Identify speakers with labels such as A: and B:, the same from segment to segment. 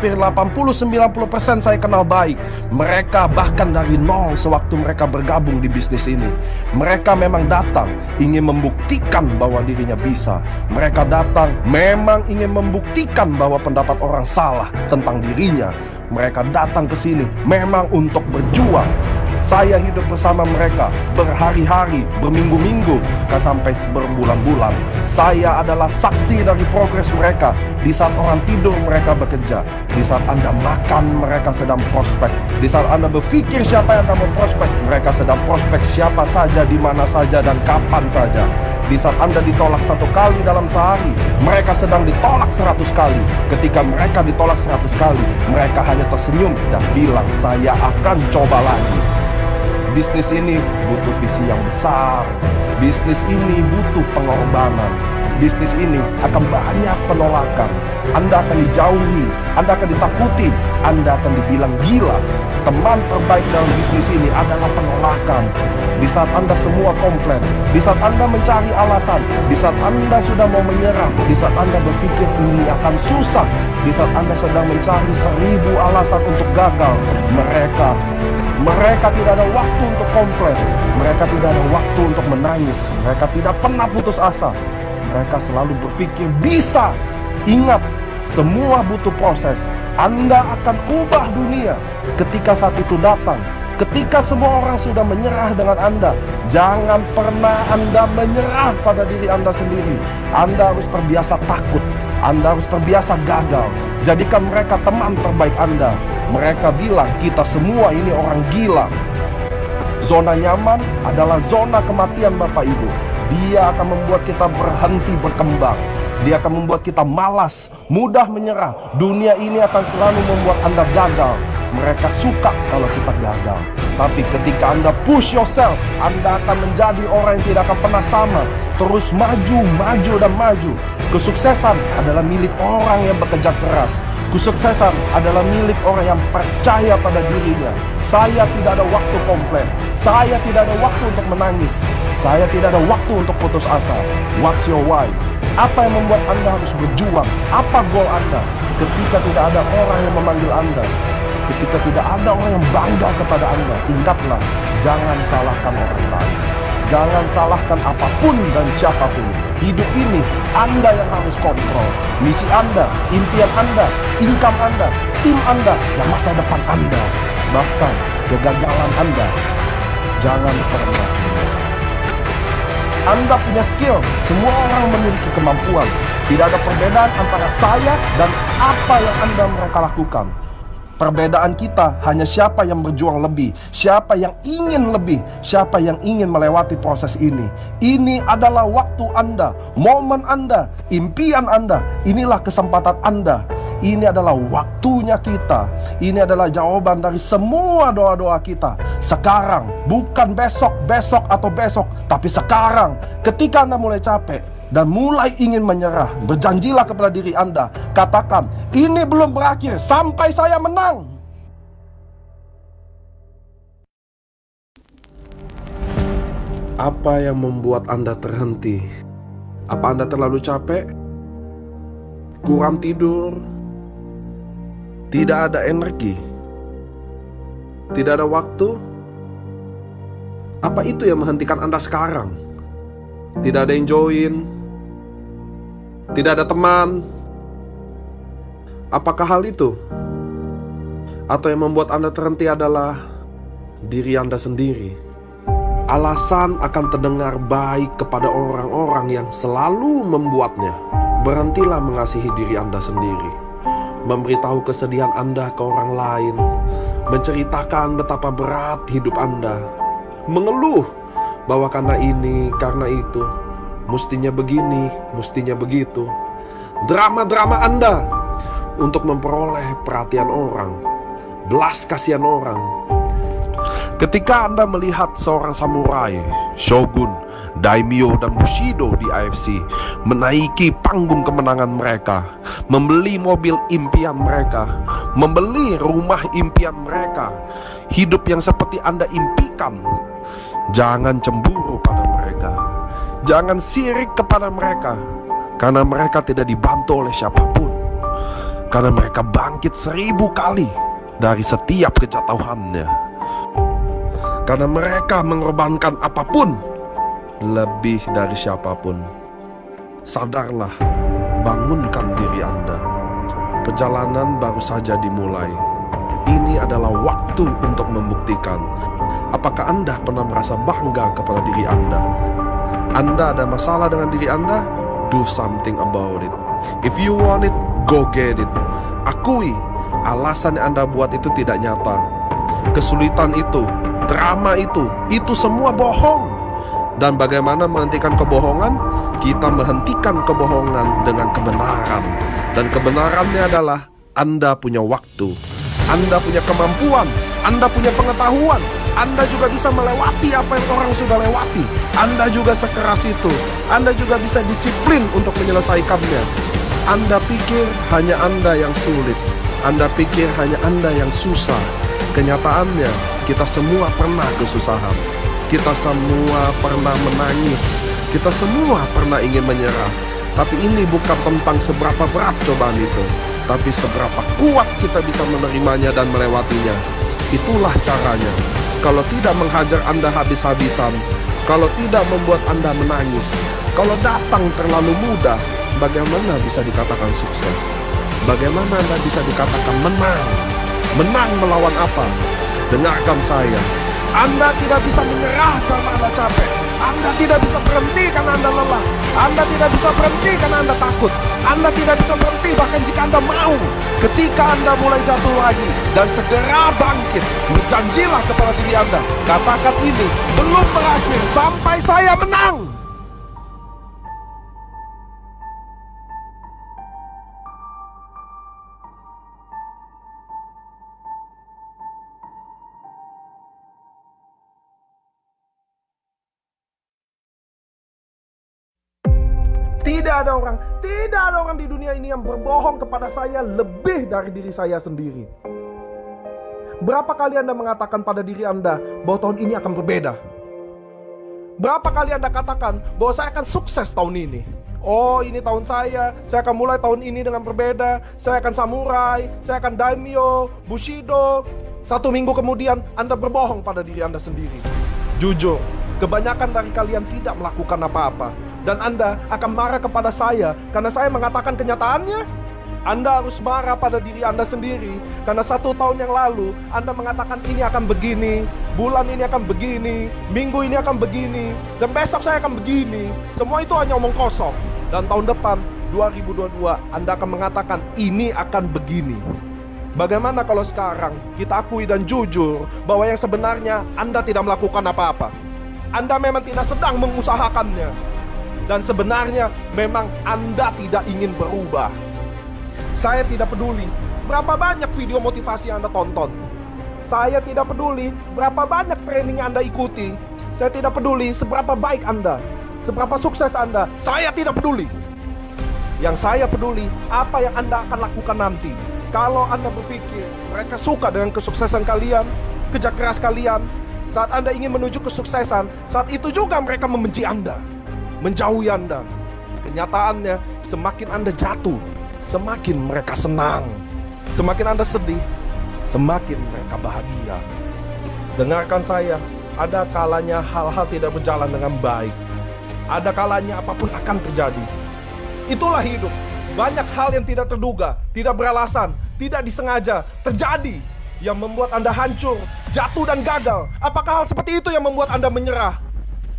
A: hampir 80-90% saya kenal baik. Mereka bahkan dari nol sewaktu mereka bergabung di bisnis ini. Mereka memang datang ingin membuktikan bahwa dirinya bisa. Mereka datang memang ingin membuktikan bahwa pendapat orang salah tentang dirinya. Mereka datang ke sini memang untuk berjuang. Saya hidup bersama mereka berhari-hari, berminggu-minggu, sampai berbulan-bulan. Saya adalah saksi dari progres mereka. Di saat orang tidur mereka bekerja. Di saat Anda makan mereka sedang prospek. Di saat Anda berpikir siapa yang akan memprospek, mereka sedang prospek siapa saja, di mana saja, dan kapan saja. Di saat Anda ditolak 1 kali dalam sehari, mereka sedang ditolak 100 kali. Ketika mereka ditolak 100 kali, mereka hanya tersenyum dan bilang, saya akan coba lagi. Bisnis ini butuh visi yang besar. Bisnis ini butuh pengorbanan. Bisnis ini akan banyak penolakan. Anda akan dijauhi, Anda akan ditakuti, Anda akan dibilang gila. Teman terbaik dalam bisnis ini adalah penolakan. Di saat Anda semua komplain, di saat Anda mencari alasan, di saat Anda sudah mau menyerah, di saat Anda berpikir ini akan susah, di saat Anda sedang mencari 1000 alasan untuk gagal, mereka tidak ada waktu untuk komplain. Mereka tidak ada waktu untuk menangis. Mereka tidak pernah putus asa. Mereka selalu berpikir bisa. Ingat, semua butuh proses. Anda akan ubah dunia ketika saat itu datang. Ketika semua orang sudah menyerah dengan Anda, jangan pernah Anda menyerah pada diri Anda sendiri. Anda harus terbiasa takut. Anda harus terbiasa gagal. Jadikan mereka teman terbaik Anda. Mereka bilang kita semua ini orang gila. Zona nyaman adalah zona kematian Bapak Ibu. Dia akan membuat kita berhenti berkembang. Dia akan membuat kita malas, mudah menyerah. Dunia ini akan selalu membuat Anda gagal. Mereka suka kalau kita gagal. Tapi ketika Anda push yourself, Anda akan menjadi orang yang tidak akan pernah sama. Terus maju, maju, dan maju. Kesuksesan adalah milik orang yang bekerja keras. Kesuksesan adalah milik orang yang percaya pada dirinya. Saya tidak ada waktu komplain. Saya tidak ada waktu untuk menangis. Saya tidak ada waktu untuk putus asa. What's your why? Apa yang membuat Anda harus berjuang? Apa goal Anda? Ketika tidak ada orang yang memanggil Anda, ketika tidak ada orang yang bangga kepada Anda, ingatlah, jangan salahkan orang lain. Jangan salahkan apapun dan siapapun. Hidup ini Anda yang harus kontrol. Misi Anda, impian Anda, income Anda, tim Anda, dan masa depan Anda. Bahkan kegagalan Anda, jangan pernah. Anda punya skill. Semua orang memiliki kemampuan. Tidak ada perbedaan antara saya dan apa yang mereka lakukan. Perbedaan kita hanya siapa yang berjuang lebih, siapa yang ingin lebih, siapa yang ingin melewati proses ini. Ini adalah waktu Anda, momen Anda, impian Anda. Inilah kesempatan Anda. Ini adalah waktunya kita. Ini adalah jawaban dari semua doa-doa kita. Sekarang, bukan besok, besok atau besok, tapi sekarang. Ketika Anda mulai capek dan mulai ingin menyerah, berjanjilah kepada diri Anda. Katakan, ini belum berakhir sampai saya menang. Apa yang membuat Anda terhenti? Apa Anda terlalu capek? Kurang tidur? Tidak ada energi? Tidak ada waktu? Apa itu yang menghentikan Anda sekarang? Tidak ada yang join? Tidak ada teman? Apakah hal itu? Atau yang membuat Anda terhenti adalah diri Anda sendiri? Alasan akan terdengar baik kepada orang-orang yang selalu membuatnya. Berhentilah mengasihi diri Anda sendiri. Memberitahu kesedihan Anda ke orang lain. Menceritakan betapa berat hidup Anda. Mengeluh bahwa karena ini, karena itu, mustinya begini, mustinya begitu. Drama-drama Anda untuk memperoleh perhatian orang, belas kasihan orang. Ketika Anda melihat seorang samurai, shogun, daimyo, dan bushido di AFC menaiki panggung kemenangan mereka, membeli mobil impian mereka, membeli rumah impian mereka, hidup yang seperti Anda impikan, jangan cemburu pada mereka. Jangan sirik kepada mereka, karena mereka tidak dibantu oleh siapapun. Karena mereka bangkit 1000 kali dari setiap kejatuhannya. Karena mereka mengorbankan apapun lebih dari siapapun. Sadarlah, bangunkan diri Anda. Perjalanan baru saja dimulai. Ini adalah waktu untuk membuktikan. Apakah Anda pernah merasa bangga kepada diri Anda? Anda ada masalah dengan diri Anda? Do something about it. If you want it, go get it. Akui alasan yang Anda buat itu tidak nyata. Kesulitan itu, drama itu semua bohong. Dan bagaimana menghentikan kebohongan? Kita menghentikan kebohongan dengan kebenaran. Dan kebenarannya adalah Anda punya waktu, Anda punya kemampuan, Anda punya pengetahuan, Anda juga bisa melewati apa yang orang sudah lewati. Anda juga sekeras itu, Anda juga bisa disiplin untuk menyelesaikannya. Anda pikir hanya Anda yang sulit, Anda pikir hanya Anda yang susah. Kenyataannya, kita semua pernah kesusahan. Kita semua pernah menangis. Kita semua pernah ingin menyerah. Tapi ini bukan tentang seberapa berat cobaan itu, tapi seberapa kuat kita bisa menerimanya dan melewatinya. Itulah caranya. Kalau tidak menghajar Anda habis-habisan, kalau tidak membuat Anda menangis, kalau datang terlalu mudah, bagaimana bisa dikatakan sukses? Bagaimana Anda bisa dikatakan menang? Menang melawan apa? Dengarkan saya. Anda tidak bisa menyerah karena Anda capek. Anda tidak bisa berhenti karena Anda lelah. Anda tidak bisa berhenti karena Anda takut. Anda tidak bisa berhenti bahkan jika Anda mau. Ketika Anda mulai jatuh lagi dan segera bangkit, berjanjilah kepada diri Anda, katakan ini belum berakhir sampai saya menang. Tidak ada orang di dunia ini yang berbohong kepada saya lebih dari diri saya sendiri. Berapa kali Anda mengatakan pada diri Anda bahwa tahun ini akan berbeda? Berapa kali Anda katakan bahwa saya akan sukses tahun ini? Oh, ini tahun saya akan mulai tahun ini dengan berbeda. Saya akan samurai, saya akan daimyo, bushido. 1 minggu kemudian Anda berbohong pada diri Anda sendiri. Jujur, kebanyakan dari kalian tidak melakukan apa-apa. Dan Anda akan marah kepada saya karena saya mengatakan kenyataannya. Anda harus marah pada diri Anda sendiri karena 1 tahun yang lalu Anda mengatakan ini akan begini, bulan ini akan begini, minggu ini akan begini, dan besok saya akan begini. Semua itu hanya omong kosong. Dan tahun depan 2022 Anda akan mengatakan ini akan begini. Bagaimana kalau sekarang kita akui dan jujur bahwa yang sebenarnya Anda tidak melakukan apa-apa? Anda memang tidak sedang mengusahakannya. Dan sebenarnya memang Anda tidak ingin berubah. Saya tidak peduli berapa banyak video motivasi yang Anda tonton. Saya tidak peduli berapa banyak training yang Anda ikuti. Saya tidak peduli seberapa baik Anda, seberapa sukses Anda. Saya tidak peduli. Yang saya peduli apa yang Anda akan lakukan nanti. Kalau Anda berpikir mereka suka dengan kesuksesan kalian, kerja keras kalian, saat Anda ingin menuju kesuksesan, saat itu juga mereka membenci Anda, menjauhi Anda. Kenyataannya, semakin Anda jatuh, semakin mereka senang. Semakin Anda sedih, semakin mereka bahagia. Dengarkan saya, ada kalanya hal-hal tidak berjalan dengan baik. Ada kalanya apapun akan terjadi. Itulah hidup. Banyak hal yang tidak terduga, tidak beralasan, tidak disengaja terjadi, yang membuat Anda hancur, jatuh dan gagal. Apakah hal seperti itu yang membuat Anda menyerah?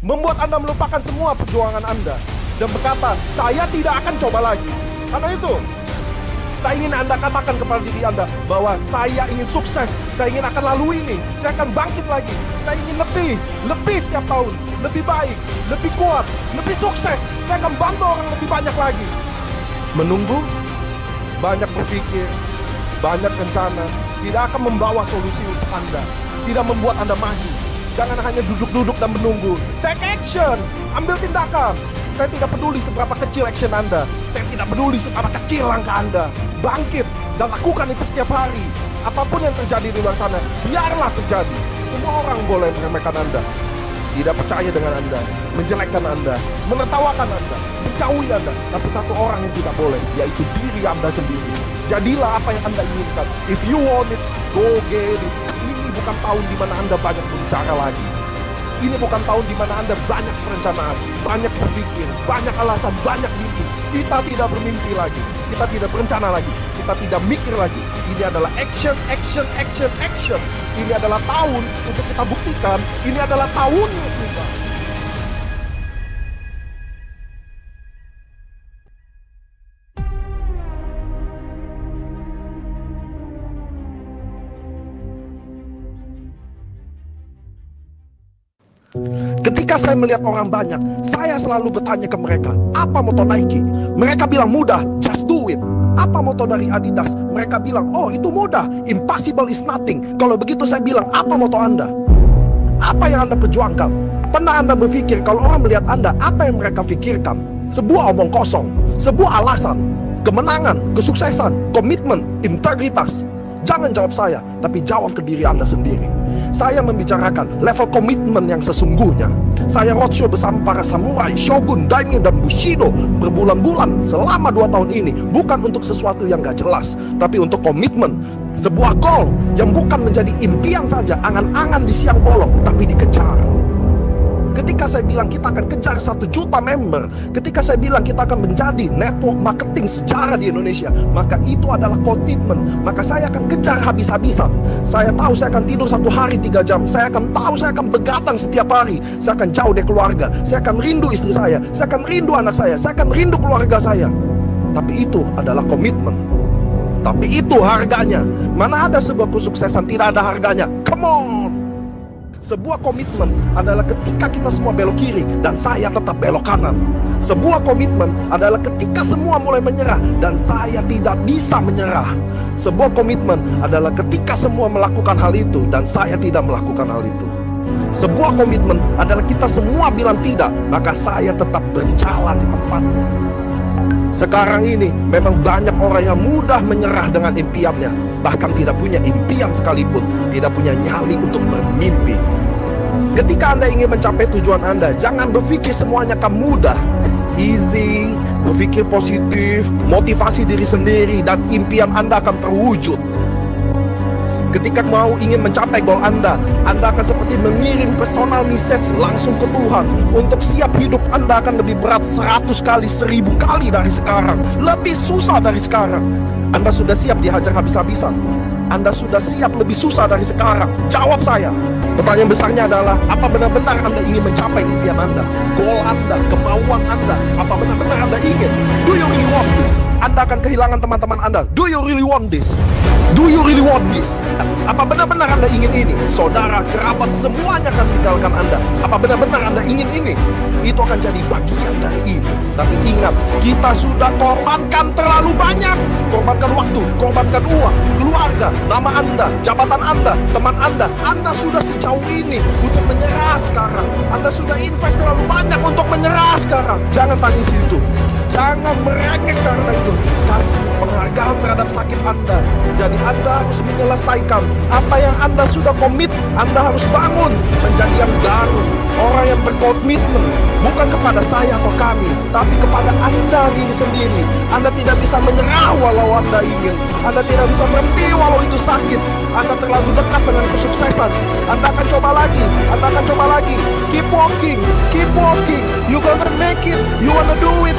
A: Membuat Anda melupakan semua perjuangan Anda dan berkata, saya tidak akan coba lagi. Karena itu, saya ingin Anda katakan kepada diri Anda bahwa saya ingin sukses, saya ingin akan lalui ini, saya akan bangkit lagi, saya ingin lebih setiap tahun, lebih baik, lebih kuat, lebih sukses, saya akan bantu orang lebih banyak lagi. Menunggu, banyak berpikir, banyak rencana, tidak akan membawa solusi untuk Anda, tidak membuat Anda maju. Jangan hanya duduk-duduk dan menunggu. Take action, ambil tindakan. Saya tidak peduli seberapa kecil action Anda, saya tidak peduli seberapa kecil langkah Anda. Bangkit dan lakukan itu setiap hari. Apapun yang terjadi di luar sana, biarlah terjadi. Semua orang boleh meremehkan Anda, tidak percaya dengan Anda, menjelekkan Anda, menertawakan Anda, menjauhi Anda. Tapi satu orang yang tidak boleh, yaitu diri Anda sendiri. Jadilah apa yang Anda inginkan. If you want it, go get it. Ini bukan tahun di mana Anda banyak berbicara lagi. Ini bukan tahun di mana Anda banyak perencanaan, banyak berpikir, banyak alasan, banyak mimpi. Kita tidak bermimpi lagi. Kita tidak berencana lagi. Kita tidak mikir lagi. Ini adalah action, action, action, action. Ini adalah tahun untuk kita buktikan. Ini adalah tahunnya kita. Ketika saya melihat orang banyak, saya selalu bertanya ke mereka, apa moto Nike? Mereka bilang mudah, just do it. Apa moto dari Adidas? Mereka bilang, oh itu mudah, impossible is nothing. Kalau begitu saya bilang, apa moto Anda? Apa yang Anda perjuangkan? Pernah Anda berpikir kalau orang melihat Anda, apa yang mereka pikirkan? Sebuah omong kosong, sebuah alasan, kemenangan, kesuksesan, komitmen, integritas. Jangan jawab saya, tapi jawab ke diri Anda sendiri. Saya membicarakan level komitmen yang sesungguhnya. Saya roadshow bersama para samurai, shogun, daimyo, dan bushido berbulan-bulan selama 2 tahun ini. Bukan untuk sesuatu yang gak jelas, tapi untuk komitmen. Sebuah goal yang bukan menjadi impian saja, angan-angan di siang bolong, tapi dikejar. Ketika saya bilang kita akan kejar 1 juta member, ketika saya bilang kita akan menjadi network marketing sejarah di Indonesia, maka itu adalah komitmen. Maka saya akan kejar habis-habisan. Saya tahu saya akan tidur 1 hari 3 jam. Saya akan tahu saya akan begadang setiap hari. Saya akan jauh dari keluarga. Saya akan rindu istri saya akan rindu anak saya akan rindu keluarga saya. Tapi itu adalah komitmen. Tapi itu harganya. Mana ada sebuah kesuksesan tidak ada harganya? Come on! Sebuah komitmen adalah ketika kita semua belok kiri dan saya tetap belok kanan. Sebuah komitmen adalah ketika semua mulai menyerah dan saya tidak bisa menyerah. Sebuah komitmen adalah ketika semua melakukan hal itu dan saya tidak melakukan hal itu. Sebuah komitmen adalah kita semua bilang tidak, maka saya tetap berjalan di tempatnya. Sekarang ini memang banyak orang yang mudah menyerah dengan impiannya, bahkan tidak punya impian sekalipun, tidak punya nyali untuk bermimpi. Ketika Anda ingin mencapai tujuan Anda, jangan berpikir semuanya akan mudah, easy, berpikir positif, motivasi diri sendiri, dan impian Anda akan terwujud. Ketika mau ingin mencapai goal Anda akan seperti mengirim personal message langsung ke Tuhan. Untuk siap hidup Anda akan lebih berat 100 kali, 1000 kali dari sekarang. Lebih susah dari sekarang. Anda sudah siap dihajar habis-habisan? Anda sudah siap lebih susah dari sekarang? Jawab saya. Pertanyaan besarnya adalah, apa benar-benar Anda ingin mencapai impian Anda? Goal Anda, kemauan Anda, apa benar-benar Anda ingin? Do you really want this? Anda akan kehilangan teman-teman Anda. Do you really want this? Do you really want this? Apa benar-benar Anda ingin ini? Saudara, kerabat, semuanya akan tinggalkan Anda. Apa benar-benar Anda ingin ini? Itu akan jadi bagian dari ini. Tapi ingat, kita sudah korbankan terlalu banyak. Korbankan waktu, korbankan uang, keluarga, nama Anda, jabatan Anda, teman Anda. Anda sudah sejauh ini untuk menyerah sekarang. Anda sudah invest terlalu banyak untuk menyerah sekarang. Jangan tangis itu. Jangan merengek karena itu. Kasih penghargaan terhadap sakit Anda. Jadi Anda harus menyelesaikan apa yang Anda sudah komit. Anda harus bangun menjadi yang baru. Orang yang berkomitmen bukan kepada saya atau kami, tapi kepada Anda diri sendiri. Anda tidak bisa menyerah walau Anda ingin. Anda tidak bisa berhenti walau itu sakit. Anda terlalu dekat dengan kesuksesan. Anda akan coba lagi. Anda akan coba lagi. Keep walking. Keep walking. You gonna make it. You wanna do it.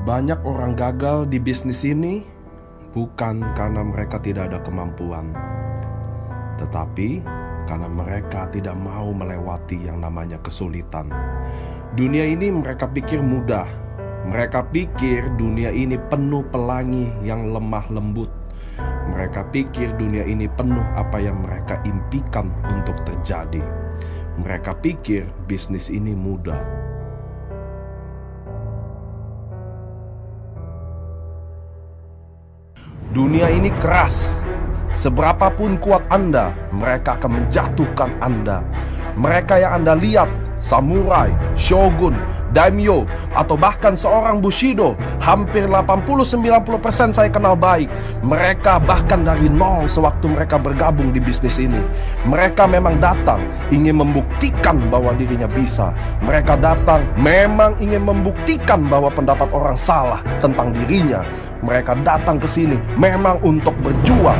B: Banyak orang gagal di bisnis ini bukan karena mereka tidak ada kemampuan, tetapi karena mereka tidak mau melewati yang namanya kesulitan. Dunia ini mereka pikir mudah. Mereka pikir dunia ini penuh pelangi yang lemah lembut. Mereka pikir dunia ini penuh apa yang mereka impikan untuk terjadi. Mereka pikir bisnis ini mudah.
A: Dunia ini keras. Seberapapun kuat Anda, mereka akan menjatuhkan Anda. Mereka yang Anda lihat, samurai, shogun, daimyo, atau bahkan seorang bushido, hampir 80-90% saya kenal baik. Mereka bahkan dari nol sewaktu mereka bergabung di bisnis ini. Mereka memang datang ingin membuktikan bahwa dirinya bisa. Mereka datang memang ingin membuktikan bahwa pendapat orang salah tentang dirinya. Mereka datang ke sini memang untuk berjuang.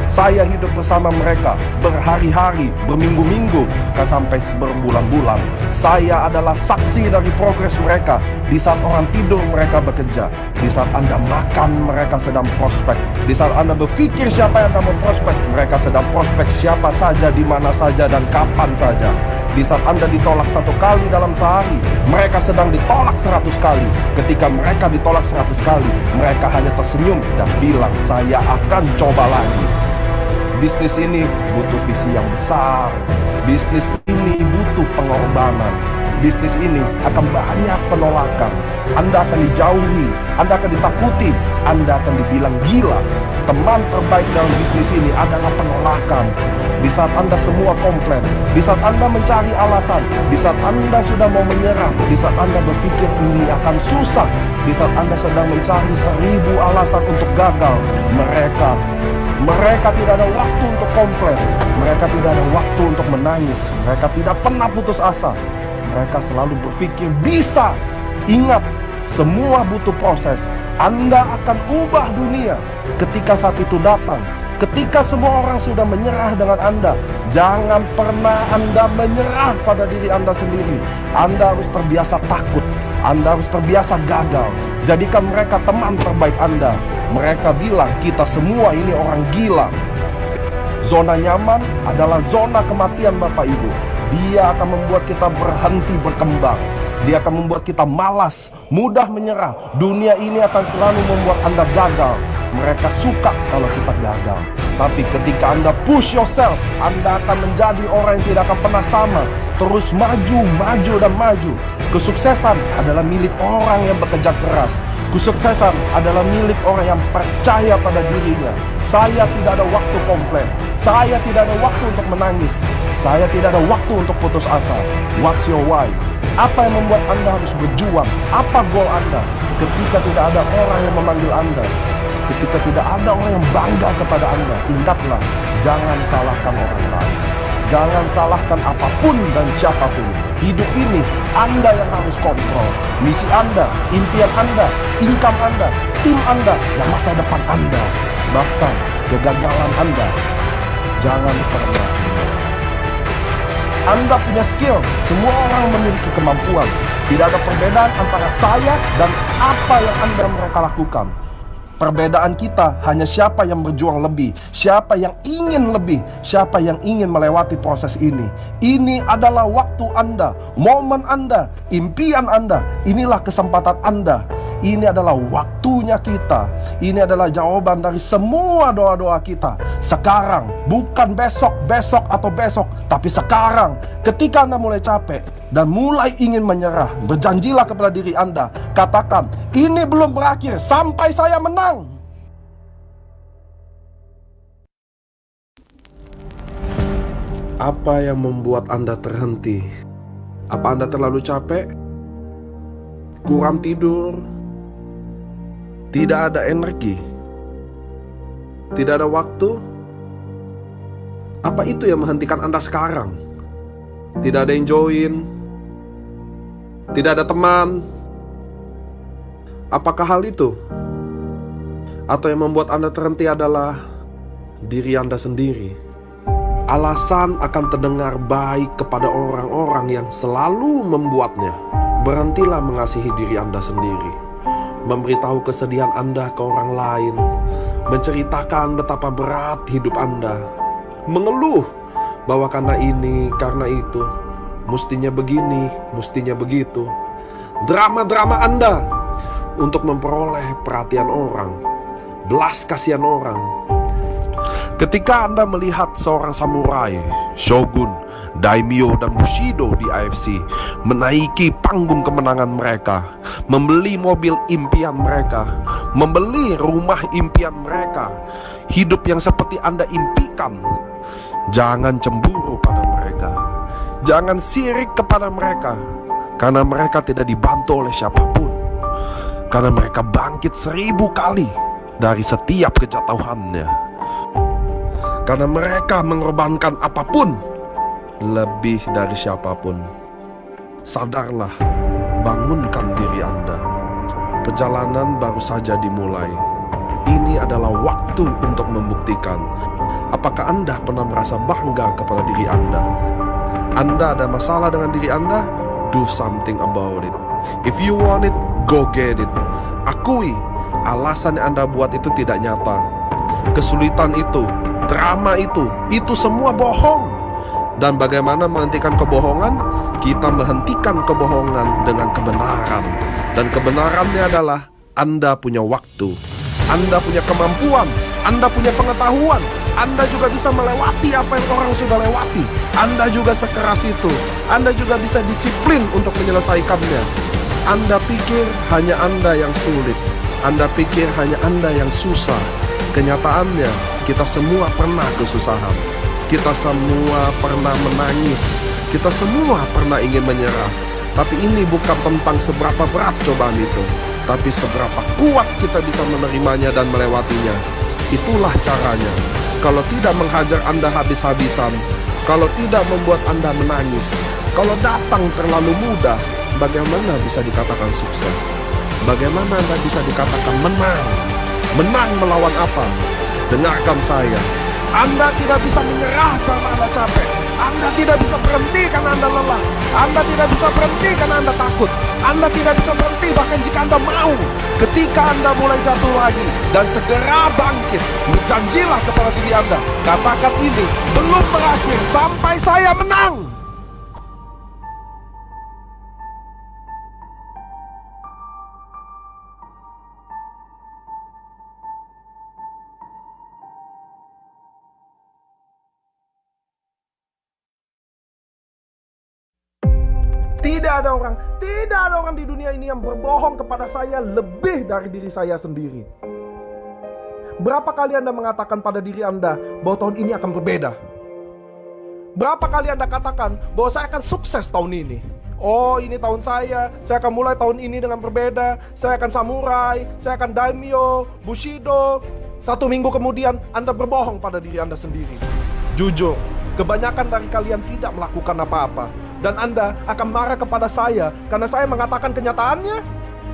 A: Saya hidup bersama mereka berhari-hari, berminggu-minggu, sampai berbulan-bulan. Saya adalah saksi dari progres mereka. Di saat orang tidur, mereka bekerja. Di saat Anda makan, mereka sedang prospek. Di saat Anda berpikir siapa yang akan memprospek, mereka sedang prospek siapa saja, di mana saja, dan kapan saja. Di saat Anda ditolak 1 kali dalam sehari, mereka sedang ditolak 100 kali. Ketika mereka ditolak 100 kali, mereka hanya tersenyum dan bilang, saya akan coba lagi. Bisnis ini butuh visi yang besar. Bisnis ini butuh pengorbanan. Bisnis ini akan banyak penolakan. Anda akan dijauhi, Anda akan ditakuti, Anda akan dibilang gila. Teman terbaik dalam bisnis ini adalah penolakan. Di saat Anda semua komplain, di saat Anda mencari alasan, di saat Anda sudah mau menyerah, di saat Anda berpikir ini akan susah, di saat Anda sedang mencari 1000 alasan untuk gagal, mereka tidak ada waktu untuk komplain. Mereka tidak ada waktu untuk menangis. Mereka tidak pernah putus asa. Mereka selalu berpikir bisa. Ingat, semua butuh proses. Anda akan ubah dunia ketika saat itu datang. Ketika semua orang sudah menyerah dengan Anda, jangan pernah Anda menyerah pada diri Anda sendiri. Anda harus terbiasa takut. Anda harus terbiasa gagal. Jadikan mereka teman terbaik Anda. Mereka bilang kita semua ini orang gila. Zona nyaman adalah zona kematian Bapak Ibu. Dia akan membuat kita berhenti berkembang. Dia akan membuat kita malas, mudah menyerah. Dunia ini akan selalu membuat Anda gagal. Mereka suka kalau kita gagal. Tapi ketika Anda push yourself, Anda akan menjadi orang yang tidak akan pernah sama. Terus maju, maju, dan maju. Kesuksesan adalah milik orang yang bekerja keras. Kesuksesan adalah milik orang yang percaya pada dirinya. Saya tidak ada waktu komplain. Saya tidak ada waktu untuk menangis. Saya tidak ada waktu untuk putus asa. What's your why? Apa yang membuat Anda harus berjuang? Apa goal Anda? Ketika tidak ada orang yang memanggil Anda, ketika tidak ada orang yang bangga kepada Anda, ingatlah, jangan salahkan orang lain. Jangan salahkan apapun dan siapapun. Hidup ini Anda yang harus kontrol. Misi Anda, impian Anda, income Anda, tim Anda, dan masa depan Anda. Bahkan kegagalan Anda, jangan pernah. Anda punya skill. Semua orang memiliki kemampuan. Tidak ada perbedaan antara saya dan apa yang mereka lakukan. Perbedaan kita hanya siapa yang berjuang lebih, siapa yang ingin lebih, siapa yang ingin melewati proses ini. Ini adalah waktu Anda, momen Anda, impian Anda. Inilah kesempatan Anda. Ini adalah waktunya kita. Ini adalah jawaban dari semua doa-doa kita. Sekarang, bukan besok, besok atau besok, tapi sekarang. Ketika Anda mulai capek dan mulai ingin menyerah, berjanjilah kepada diri Anda. Katakan, ini belum berakhir sampai saya menang.
B: Apa yang membuat Anda terhenti? Apa Anda terlalu capek? Kurang tidur? Tidak ada energi? Tidak ada waktu? Apa itu yang menghentikan Anda sekarang? Tidak ada yang join? Tidak ada teman? Apakah hal itu? Atau yang membuat Anda terhenti adalah diri Anda sendiri? Alasan akan terdengar baik kepada orang-orang yang selalu membuatnya. Berhentilah mengasihi diri Anda sendiri. Memberitahu kesedihan Anda ke orang lain. Menceritakan betapa berat hidup Anda. Mengeluh bahwa karena ini, karena itu, mustinya begini, mustinya begitu. Drama-drama Anda untuk memperoleh perhatian orang, belas kasihan orang. Ketika Anda melihat seorang samurai, shogun, daimyo, dan bushido di AFC menaiki panggung kemenangan mereka, membeli mobil impian mereka, membeli rumah impian mereka, hidup yang seperti Anda impikan, jangan cemburu pada mereka, jangan sirik kepada mereka, karena mereka tidak dibantu oleh siapapun, karena mereka bangkit 1000 kali dari setiap kejatuhannya. Karena mereka mengorbankan apapun lebih dari siapapun. Sadarlah, bangunkan diri Anda. Perjalanan baru saja dimulai. Ini adalah waktu untuk membuktikan. Apakah Anda pernah merasa bangga kepada diri Anda? Anda ada masalah dengan diri Anda? Do something about it. If you want it, go get it. Akui, alasan yang Anda buat itu tidak nyata. Kesulitan itu, drama itu semua bohong. Dan bagaimana menghentikan kebohongan? Kita menghentikan kebohongan dengan kebenaran. Dan kebenarannya adalah Anda punya waktu, Anda punya kemampuan, Anda punya pengetahuan, Anda juga bisa melewati apa yang orang sudah lewati. Anda juga sekeras itu, Anda juga bisa disiplin untuk menyelesaikannya. Anda pikir hanya Anda yang sulit, Anda pikir hanya Anda yang susah. Kenyataannya, kita semua pernah kesusahan. Kita semua pernah menangis. Kita semua pernah ingin menyerah. Tapi ini bukan tentang seberapa berat cobaan itu, tapi seberapa kuat kita bisa menerimanya dan melewatinya. Itulah caranya. Kalau tidak menghajar Anda habis-habisan, kalau tidak membuat Anda menangis, kalau datang terlalu mudah, bagaimana bisa dikatakan sukses? Bagaimana Anda bisa dikatakan menang? Menang melawan apa? Dengarkan saya. Anda tidak bisa menyerah karena Anda capek. Anda tidak bisa berhenti karena Anda lelah. Anda tidak bisa berhenti karena Anda takut. Anda tidak bisa berhenti bahkan jika Anda mau. Ketika Anda mulai jatuh lagi dan segera bangkit, berjanjilah kepada diri Anda, katakan ini belum berakhir sampai saya menang. Tidak ada orang di dunia ini yang berbohong kepada saya lebih dari diri saya sendiri. Berapa kali Anda mengatakan pada diri Anda bahwa tahun ini akan berbeda? Berapa kali Anda katakan bahwa saya akan sukses tahun ini? Oh, ini tahun saya akan mulai tahun ini dengan berbeda. Saya akan samurai, saya akan daimyo, bushido. 1 minggu kemudian Anda berbohong pada diri Anda sendiri. Jujur, kebanyakan dari kalian tidak melakukan apa-apa. Dan Anda akan marah kepada saya karena saya mengatakan kenyataannya.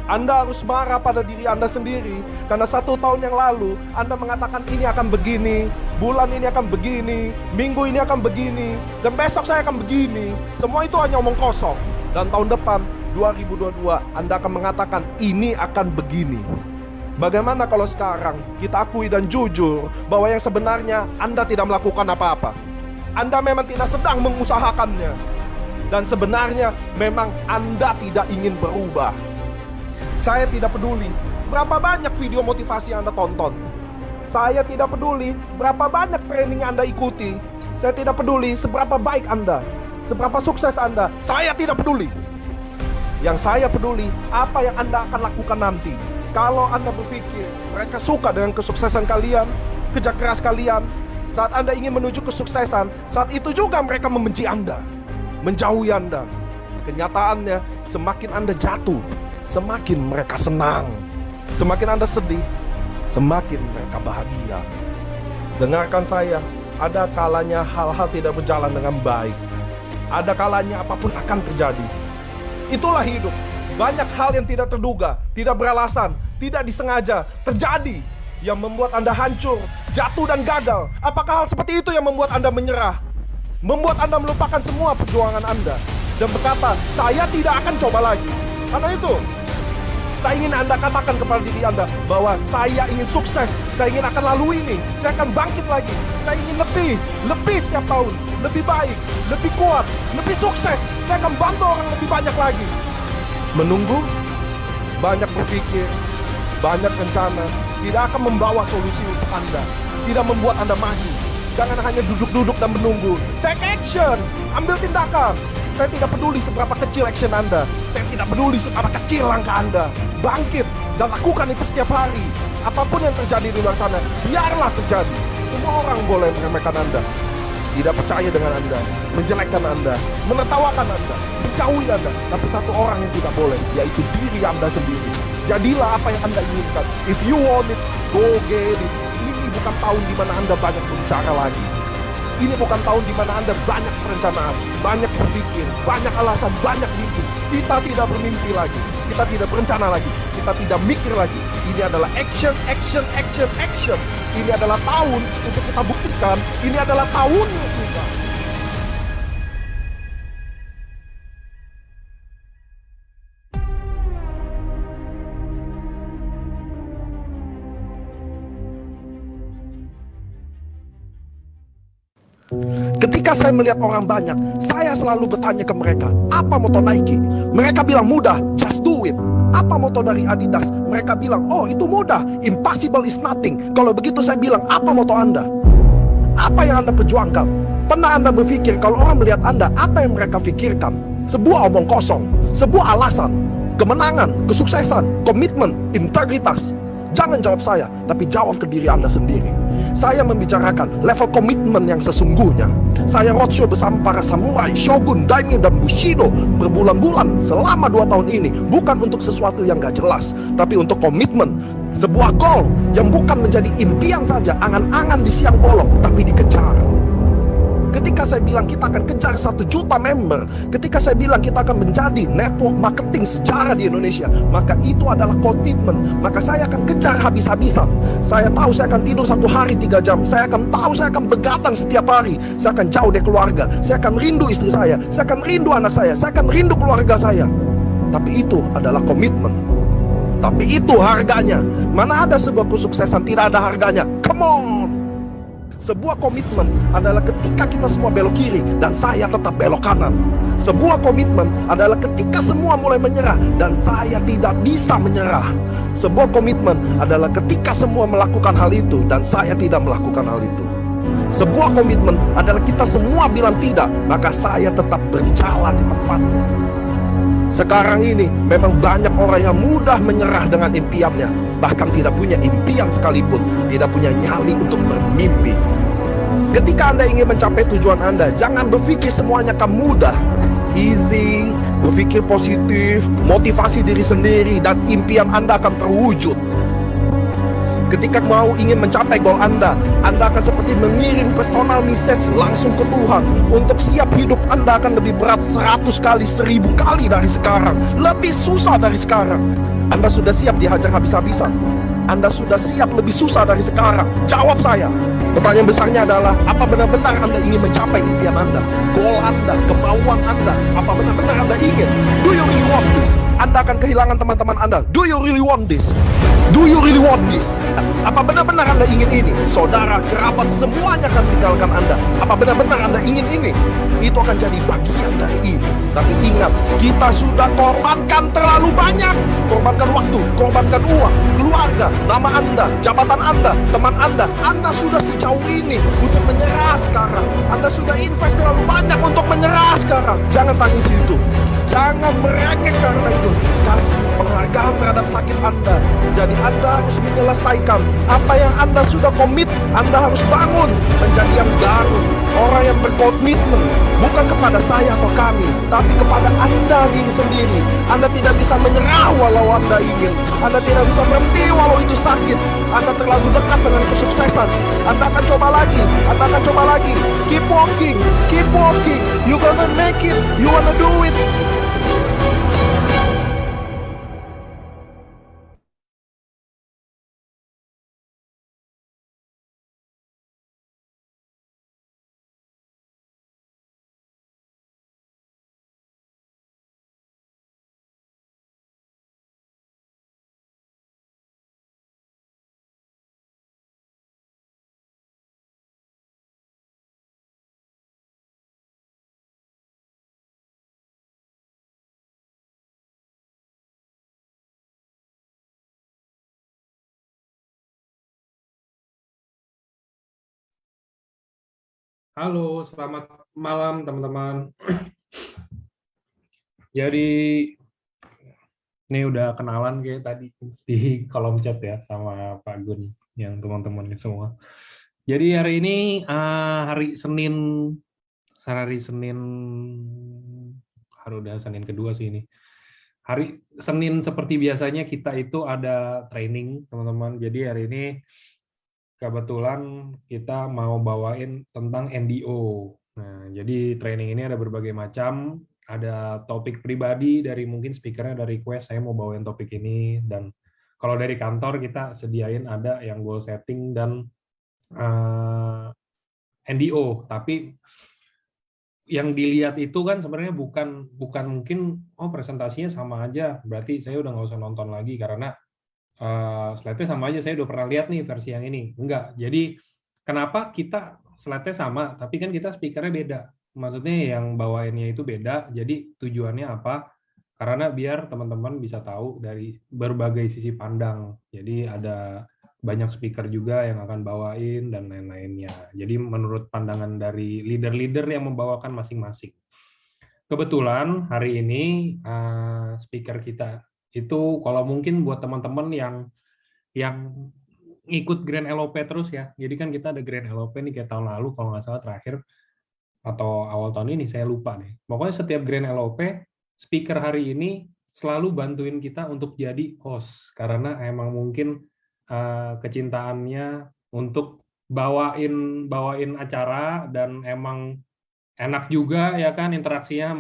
B: Anda harus marah pada diri Anda sendiri karena 1 tahun yang lalu Anda mengatakan ini akan begini, bulan ini akan begini, minggu ini akan begini, dan besok saya akan begini. Semua itu hanya omong kosong. Dan tahun depan 2022 Anda akan mengatakan ini akan begini. Bagaimana kalau sekarang kita akui dan jujur bahwa yang sebenarnya Anda tidak melakukan apa-apa? Anda memang tidak sedang mengusahakannya. Dan sebenarnya memang Anda tidak ingin berubah. Saya tidak peduli berapa banyak video motivasi yang Anda tonton. Saya tidak peduli berapa banyak training yang Anda ikuti. Saya tidak peduli seberapa baik Anda, seberapa sukses Anda. Saya tidak peduli. Yang saya peduli apa yang Anda akan lakukan nanti. Kalau Anda berpikir mereka suka dengan kesuksesan kalian, kerja keras kalian, saat Anda ingin menuju kesuksesan, saat itu juga mereka membenci Anda, menjauhi Anda. Kenyataannya, semakin Anda jatuh, semakin mereka senang. Semakin Anda sedih, semakin mereka bahagia. Dengarkan saya, ada kalanya hal-hal tidak berjalan dengan baik. Ada kalanya apapun akan terjadi. Itulah hidup. Banyak hal yang tidak terduga, tidak beralasan, tidak disengaja terjadi yang membuat Anda hancur, jatuh dan gagal. Apakah hal seperti itu yang membuat Anda menyerah? Membuat Anda melupakan semua perjuangan Anda dan berkata, saya tidak akan coba lagi. Karena itu, saya ingin Anda katakan kepada diri Anda bahwa saya ingin sukses, saya ingin akan lalui ini, saya akan bangkit lagi. Saya ingin lebih setiap tahun, lebih baik, lebih kuat, lebih sukses. Saya akan bantu orang lebih banyak lagi. Menunggu, banyak berpikir, banyak rencana, tidak akan membawa solusi untuk Anda.
A: tidak membuat Anda maju. Jangan hanya duduk-duduk dan menunggu. Take action, ambil tindakan. Saya tidak peduli seberapa kecil action Anda. Saya tidak peduli seberapa kecil langkah Anda. Bangkit dan lakukan itu setiap hari. Apapun yang terjadi di luar sana, biarlah terjadi. Semua orang boleh meremehkan Anda, tidak percaya dengan Anda, menjelekkan Anda, menertawakan Anda, menjauhi Anda. Tapi satu orang yang tidak boleh, yaitu diri Anda sendiri. Jadilah apa yang Anda inginkan. If you want it, go get it. Ini bukan tahun di mana Anda banyak berbicara lagi. Ini bukan tahun di mana Anda banyak perencanaan, banyak berpikir, banyak alasan, banyak mimpi. Kita tidak bermimpi lagi, kita tidak berencana lagi, kita tidak mikir lagi. Ini adalah action, action, action, action. Ini adalah tahun untuk kita buktikan, ini adalah tahunnya kita. Ketika saya melihat orang banyak, saya selalu bertanya ke mereka, apa moto Nike? Mereka bilang mudah, just do it. Apa moto dari Adidas? Mereka bilang, oh itu mudah, impossible is nothing. Kalau begitu saya bilang, apa moto Anda? Apa yang Anda perjuangkan? Pernah Anda berpikir kalau orang melihat Anda, apa yang mereka pikirkan? Sebuah omong kosong, sebuah alasan, kemenangan, kesuksesan, komitmen, integritas. Jangan jawab saya, tapi jawab ke diri Anda sendiri. Saya membicarakan level komitmen yang sesungguhnya. Saya roadshow bersama para samurai, shogun, daimyo, dan bushido berbulan-bulan selama 2 tahun ini. Bukan untuk sesuatu yang gak jelas, tapi untuk komitmen. Sebuah goal yang bukan menjadi impian saja, angan-angan di siang bolong, tapi dikejar. Ketika saya bilang kita akan kejar 1 juta member, ketika saya bilang kita akan menjadi network marketing sejarah di Indonesia, maka itu adalah komitmen. Maka saya akan kejar habis-habisan. Saya tahu saya akan tidur 1 hari 3 jam. Saya akan tahu saya akan begadang setiap hari. Saya akan jauh dari keluarga. Saya akan rindu istri saya akan rindu anak saya akan rindu keluarga saya. Tapi itu adalah komitmen. Tapi itu harganya. Mana ada sebuah kesuksesan tidak ada harganya? Come on! Sebuah komitmen adalah ketika kita semua belok kiri dan saya tetap belok kanan. Sebuah komitmen adalah ketika semua mulai menyerah dan saya tidak bisa menyerah. Sebuah komitmen adalah ketika semua melakukan hal itu dan saya tidak melakukan hal itu. Sebuah komitmen adalah kita semua bilang tidak, maka saya tetap berjalan di tempatnya. Sekarang ini memang banyak orang yang mudah menyerah dengan impiannya, bahkan tidak punya impian sekalipun, tidak punya nyali untuk bermimpi. Ketika Anda ingin mencapai tujuan Anda, jangan berpikir semuanya akan mudah, easy, berpikir positif, motivasi diri sendiri, dan impian Anda akan terwujud. Ketika mau ingin mencapai goal Anda akan seperti mengirim personal message langsung ke Tuhan. Untuk siap hidup Anda akan lebih berat 100 kali, 1000 kali dari sekarang. Lebih susah dari sekarang. Anda sudah siap dihajar habis-habisan? Anda sudah siap lebih susah dari sekarang? Jawab saya. Pertanyaan besarnya adalah, apa benar-benar Anda ingin mencapai impian Anda? Goal Anda, kemauan Anda, apa benar-benar Anda ingin? Do you really want this? Anda akan kehilangan teman-teman Anda. Do you really want this? Do you really want this? Apa benar-benar Anda ingin ini? Saudara, kerabat, semuanya akan tinggalkan Anda. Apa benar-benar Anda ingin ini? Itu akan jadi bagian dari ini. Tapi ingat, kita sudah korbankan terlalu banyak. Korbankan waktu, korbankan uang, keluarga, nama Anda, jabatan Anda, teman Anda. Anda sudah sejauh ini untuk menyerah sekarang. Anda sudah invest terlalu banyak untuk menyerah sekarang. Jangan tangis itu. Jangan merengek karena itu. Kasih penghargaan terhadap sakit Anda. Jadi Anda harus menyelesaikan apa yang Anda sudah komit. Anda harus bangun menjadi yang baru. Orang yang berkomitmen bukan kepada saya atau kami, tapi kepada Anda diri sendiri. Anda tidak bisa menyerah walau Anda ingin. Anda tidak bisa berhenti walau itu sakit. Anda terlalu dekat dengan kesuksesan. Anda akan coba lagi. Anda akan coba lagi. Keep walking. Keep walking. You gonna make it. You wanna do it.
C: Halo, selamat malam teman-teman. Jadi ini udah kenalan kayak tadi di kolom chat ya sama Pak Gun yang teman-temannya semua. Jadi hari ini hari Senin, hari udah Senin kedua sih ini. Hari Senin seperti biasanya kita itu ada training teman-teman. Jadi hari ini kebetulan kita mau bawain tentang NDO. Nah, jadi training ini ada berbagai macam, ada topik pribadi dari mungkin speakernya ada request, saya mau bawain topik ini, dan kalau dari kantor kita sediain ada yang goal setting dan NDO, tapi yang dilihat itu kan sebenarnya bukan mungkin presentasinya sama aja, berarti saya udah nggak usah nonton lagi karena slide-nya sama aja, saya udah pernah lihat nih versi yang ini. Enggak. Jadi kenapa kita slide-nya sama, tapi kan kita speakernya beda. Maksudnya yang bawainnya itu beda, jadi tujuannya apa? Karena biar teman-teman bisa tahu dari berbagai sisi pandang. Jadi ada banyak speaker juga yang akan bawain dan lain-lainnya. Jadi menurut pandangan dari leader-leader yang membawakan masing-masing. Kebetulan hari ini speaker kita itu kalau mungkin buat teman-teman yang ngikut Grand LOP terus ya. Jadi kan kita ada Grand LOP nih kayak tahun lalu kalau nggak salah terakhir atau awal tahun ini saya lupa deh. Pokoknya setiap Grand LOP speaker hari ini selalu bantuin kita untuk jadi host karena emang mungkin kecintaannya untuk bawain acara dan emang enak juga ya kan interaksinya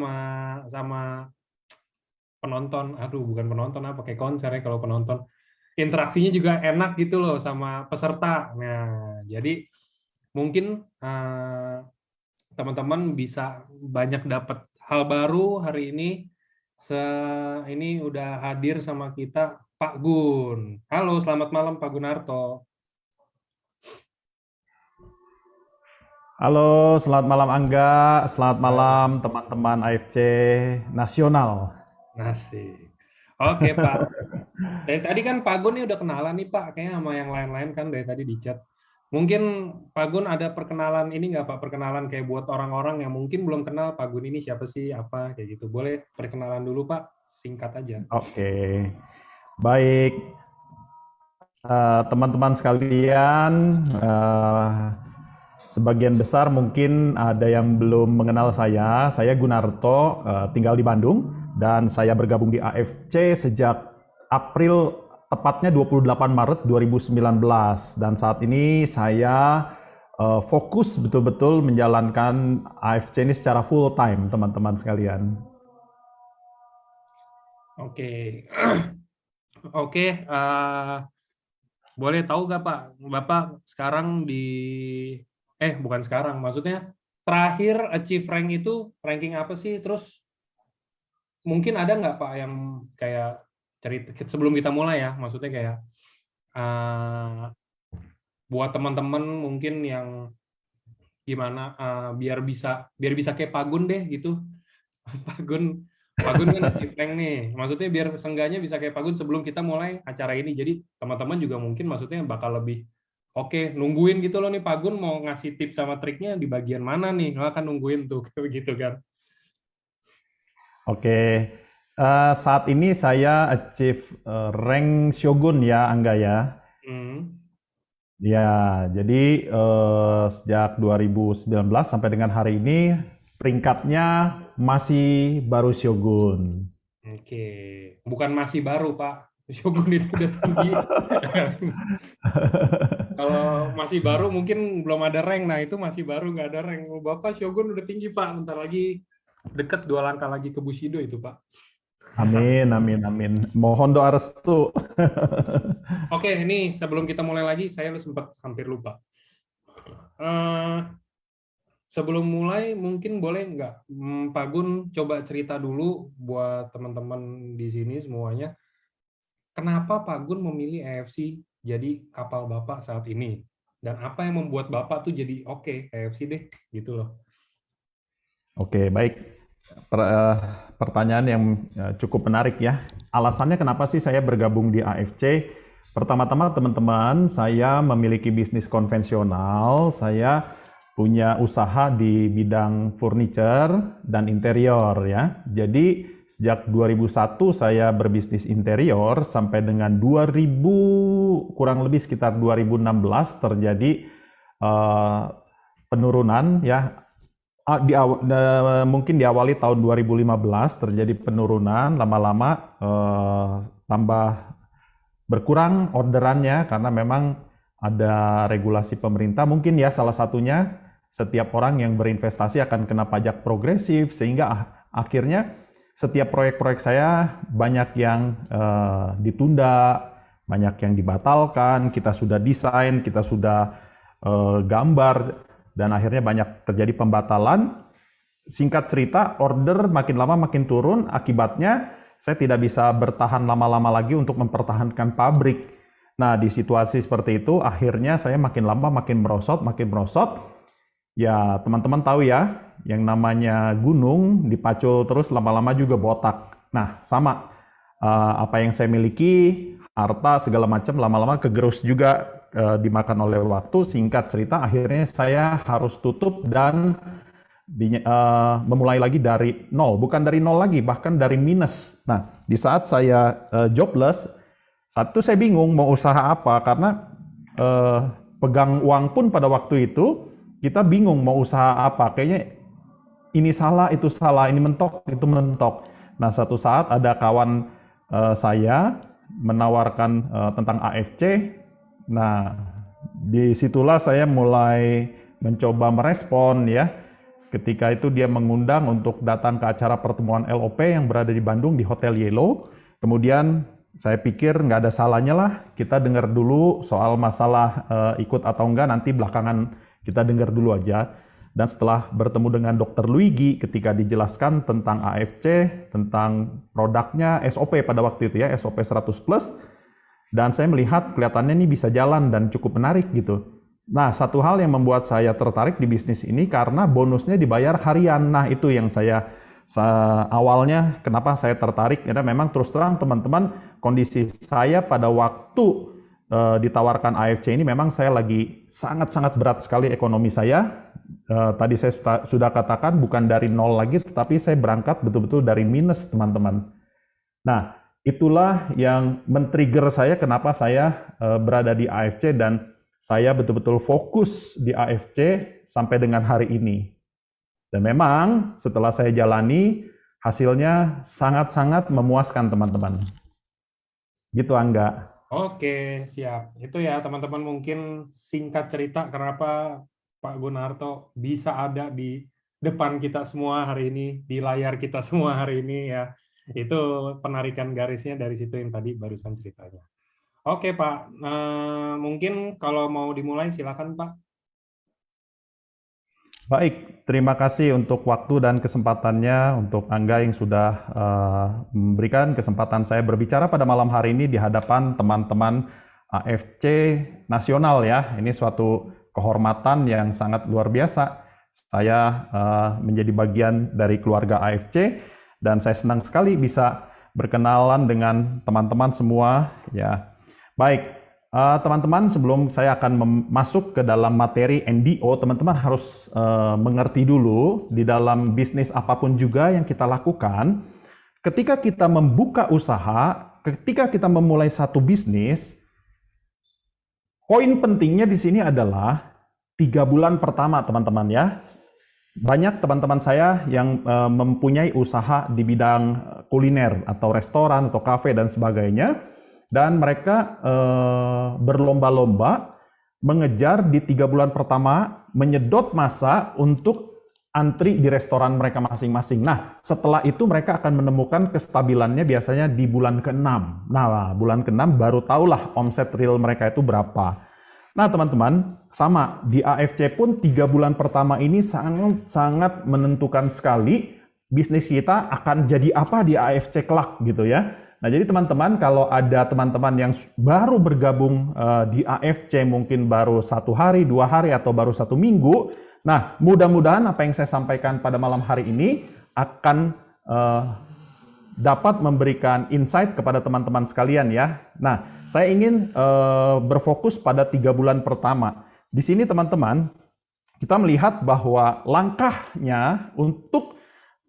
C: sama penonton. Aduh, bukan penonton apa kayak konser ya kalau penonton. Interaksinya juga enak gitu loh sama peserta. Nah, jadi mungkin teman-teman bisa banyak dapat hal baru hari ini. Ini udah hadir sama kita Pak Gun. Halo, selamat malam Pak Gunarto.
D: Halo, selamat malam Angga, selamat malam teman-teman AFC Nasional.
C: Asik. Oke Pak. Dari tadi kan Pak Gun ini udah kenalan nih Pak, kayaknya sama yang lain-lain kan dari tadi di chat. Mungkin Pak Gun ada perkenalan ini nggak Pak? Perkenalan kayak buat orang-orang yang mungkin belum kenal Pak Gun ini siapa sih, apa kayak gitu. Boleh perkenalan dulu Pak, singkat aja.
D: Oke, baik teman-teman sekalian, sebagian besar mungkin ada yang belum mengenal saya. Saya Gunarto, tinggal di Bandung dan saya bergabung di AFC sejak April, tepatnya 28 Maret 2019, dan saat ini saya fokus betul-betul menjalankan AFC ini secara full time, teman-teman sekalian.
C: Oke. Oke, boleh tahu nggak Pak, Bapak sekarang bukan sekarang, maksudnya terakhir achieve rank itu ranking apa sih? Terus mungkin ada nggak Pak yang kayak cerita sebelum kita mulai ya, maksudnya kayak buat teman-teman mungkin yang gimana biar bisa kayak Pak Gun deh gitu. Pak Gun kan achieve rank nih, maksudnya biar seenggaknya bisa kayak Pak Gun sebelum kita mulai acara ini. Jadi teman-teman juga mungkin maksudnya bakal lebih oke, nungguin gitu loh nih Pak Gun mau ngasih tips sama triknya di bagian mana nih, kan nungguin tuh gitu kan.
D: Oke, saat ini saya achieve rank Shogun ya, Angga ya. Ya, jadi sejak 2019 sampai dengan hari ini peringkatnya masih baru Shogun.
C: Oke, bukan masih baru Pak, Shogun itu udah tinggi. Kalau masih baru mungkin belum ada rank, nah itu masih baru nggak ada rank. Bapak Shogun udah tinggi Pak, bentar lagi dekat 2 langkah lagi ke Bushido itu Pak.
D: Amin, amin, amin. Mohon doa restu.
C: Oke, ini sebelum kita mulai lagi, saya sempat hampir lupa. Sebelum mulai, mungkin boleh nggak Pak Gun coba cerita dulu buat teman-teman di sini semuanya, kenapa Pak Gun memilih AFC jadi kapal Bapak saat ini? Dan apa yang membuat Bapak tuh jadi oke, AFC deh, gitu loh.
D: Oke, baik. Pertanyaan yang cukup menarik ya. Alasannya kenapa sih saya bergabung di AFC? Pertama-tama teman-teman, saya memiliki bisnis konvensional. Saya punya usaha di bidang furniture dan interior ya. Jadi sejak 2001 saya berbisnis interior sampai dengan 2000 kurang lebih sekitar 2016 terjadi penurunan ya. Mungkin diawali tahun 2015 terjadi penurunan, lama-lama tambah berkurang orderannya karena memang ada regulasi pemerintah. Mungkin ya salah satunya setiap orang yang berinvestasi akan kena pajak progresif sehingga akhirnya setiap proyek-proyek saya banyak yang ditunda, banyak yang dibatalkan, kita sudah desain, kita sudah gambar, dan akhirnya banyak terjadi pembatalan. Singkat cerita, order makin lama makin turun, akibatnya saya tidak bisa bertahan lama-lama lagi untuk mempertahankan pabrik. Nah, di situasi seperti itu, akhirnya saya makin lama makin merosot. Ya, teman-teman tahu ya, yang namanya gunung dipacul terus lama-lama juga botak. Nah, sama apa yang saya miliki, harta segala macam lama-lama kegerus juga dimakan oleh waktu. Singkat cerita, akhirnya saya harus tutup dan memulai lagi dari nol. Bukan dari nol lagi, bahkan dari minus. Nah, di saat saya jobless, saat itu saya bingung mau usaha apa karena pegang uang pun pada waktu itu kita bingung mau usaha apa. Kayaknya ini salah, itu salah, ini mentok, itu mentok. Nah, satu saat ada kawan saya menawarkan tentang AFC. Nah, disitulah saya mulai mencoba merespon ya. Ketika itu dia mengundang untuk datang ke acara pertemuan LOP yang berada di Bandung di Hotel Yellow. Kemudian saya pikir nggak ada salahnya lah kita dengar dulu soal masalah ikut atau enggak, nanti belakangan kita dengar dulu aja. Dan setelah bertemu dengan Dr. Luigi ketika dijelaskan tentang AFC, tentang produknya, SOP pada waktu itu ya, SOP 100+, dan saya melihat kelihatannya ini bisa jalan dan cukup menarik gitu. Nah, satu hal yang membuat saya tertarik di bisnis ini karena bonusnya dibayar harian. Nah, itu yang awalnya kenapa saya tertarik, karena memang terus terang teman-teman, kondisi saya pada waktu ditawarkan AFC ini memang saya lagi sangat-sangat berat sekali ekonomi saya. Tadi saya sudah katakan bukan dari nol lagi, tetapi saya berangkat betul-betul dari minus, teman-teman. Nah, itulah yang men-trigger saya kenapa saya berada di AFC dan saya betul-betul fokus di AFC sampai dengan hari ini. Dan memang setelah saya jalani, hasilnya sangat-sangat memuaskan, teman-teman. Gitu, Angga.
C: Oke, siap. Itu ya teman-teman, mungkin singkat cerita kenapa Pak Gunarto bisa ada di depan kita semua hari ini, di layar kita semua hari ini ya. Itu penarikan garisnya dari situ yang tadi barusan ceritanya. Oke Pak, mungkin kalau mau dimulai silakan Pak.
D: Baik, terima kasih untuk waktu dan kesempatannya, untuk Angga yang sudah memberikan kesempatan saya berbicara pada malam hari ini di hadapan teman-teman AFC Nasional ya. Ini suatu kehormatan yang sangat luar biasa. Saya menjadi bagian dari keluarga AFC dan saya senang sekali bisa berkenalan dengan teman-teman semua ya. Baik. Teman-teman, sebelum saya akan masuk ke dalam materi NDO, teman-teman harus mengerti dulu di dalam bisnis apapun juga yang kita lakukan, ketika kita membuka usaha, ketika kita memulai satu bisnis, poin pentingnya di sini adalah 3 bulan pertama, teman-teman ya. Banyak teman-teman saya yang mempunyai usaha di bidang kuliner atau restoran atau kafe dan sebagainya. Dan mereka berlomba-lomba mengejar di 3 bulan pertama, menyedot massa untuk antri di restoran mereka masing-masing. Nah, setelah itu mereka akan menemukan kestabilannya biasanya di bulan ke-6. Nah, bulan ke-6 baru tahulah omset real mereka itu berapa. Nah, teman-teman, sama di AFC pun 3 bulan pertama ini sangat menentukan sekali bisnis kita akan jadi apa di AFC kelak gitu ya. Nah, jadi teman-teman, kalau ada teman-teman yang baru bergabung di AFC mungkin baru 1 hari, 2 hari, atau baru 1 minggu, nah mudah-mudahan apa yang saya sampaikan pada malam hari ini akan dapat memberikan insight kepada teman-teman sekalian ya. Nah, saya ingin berfokus pada 3 bulan pertama. Di sini teman-teman, kita melihat bahwa langkahnya untuk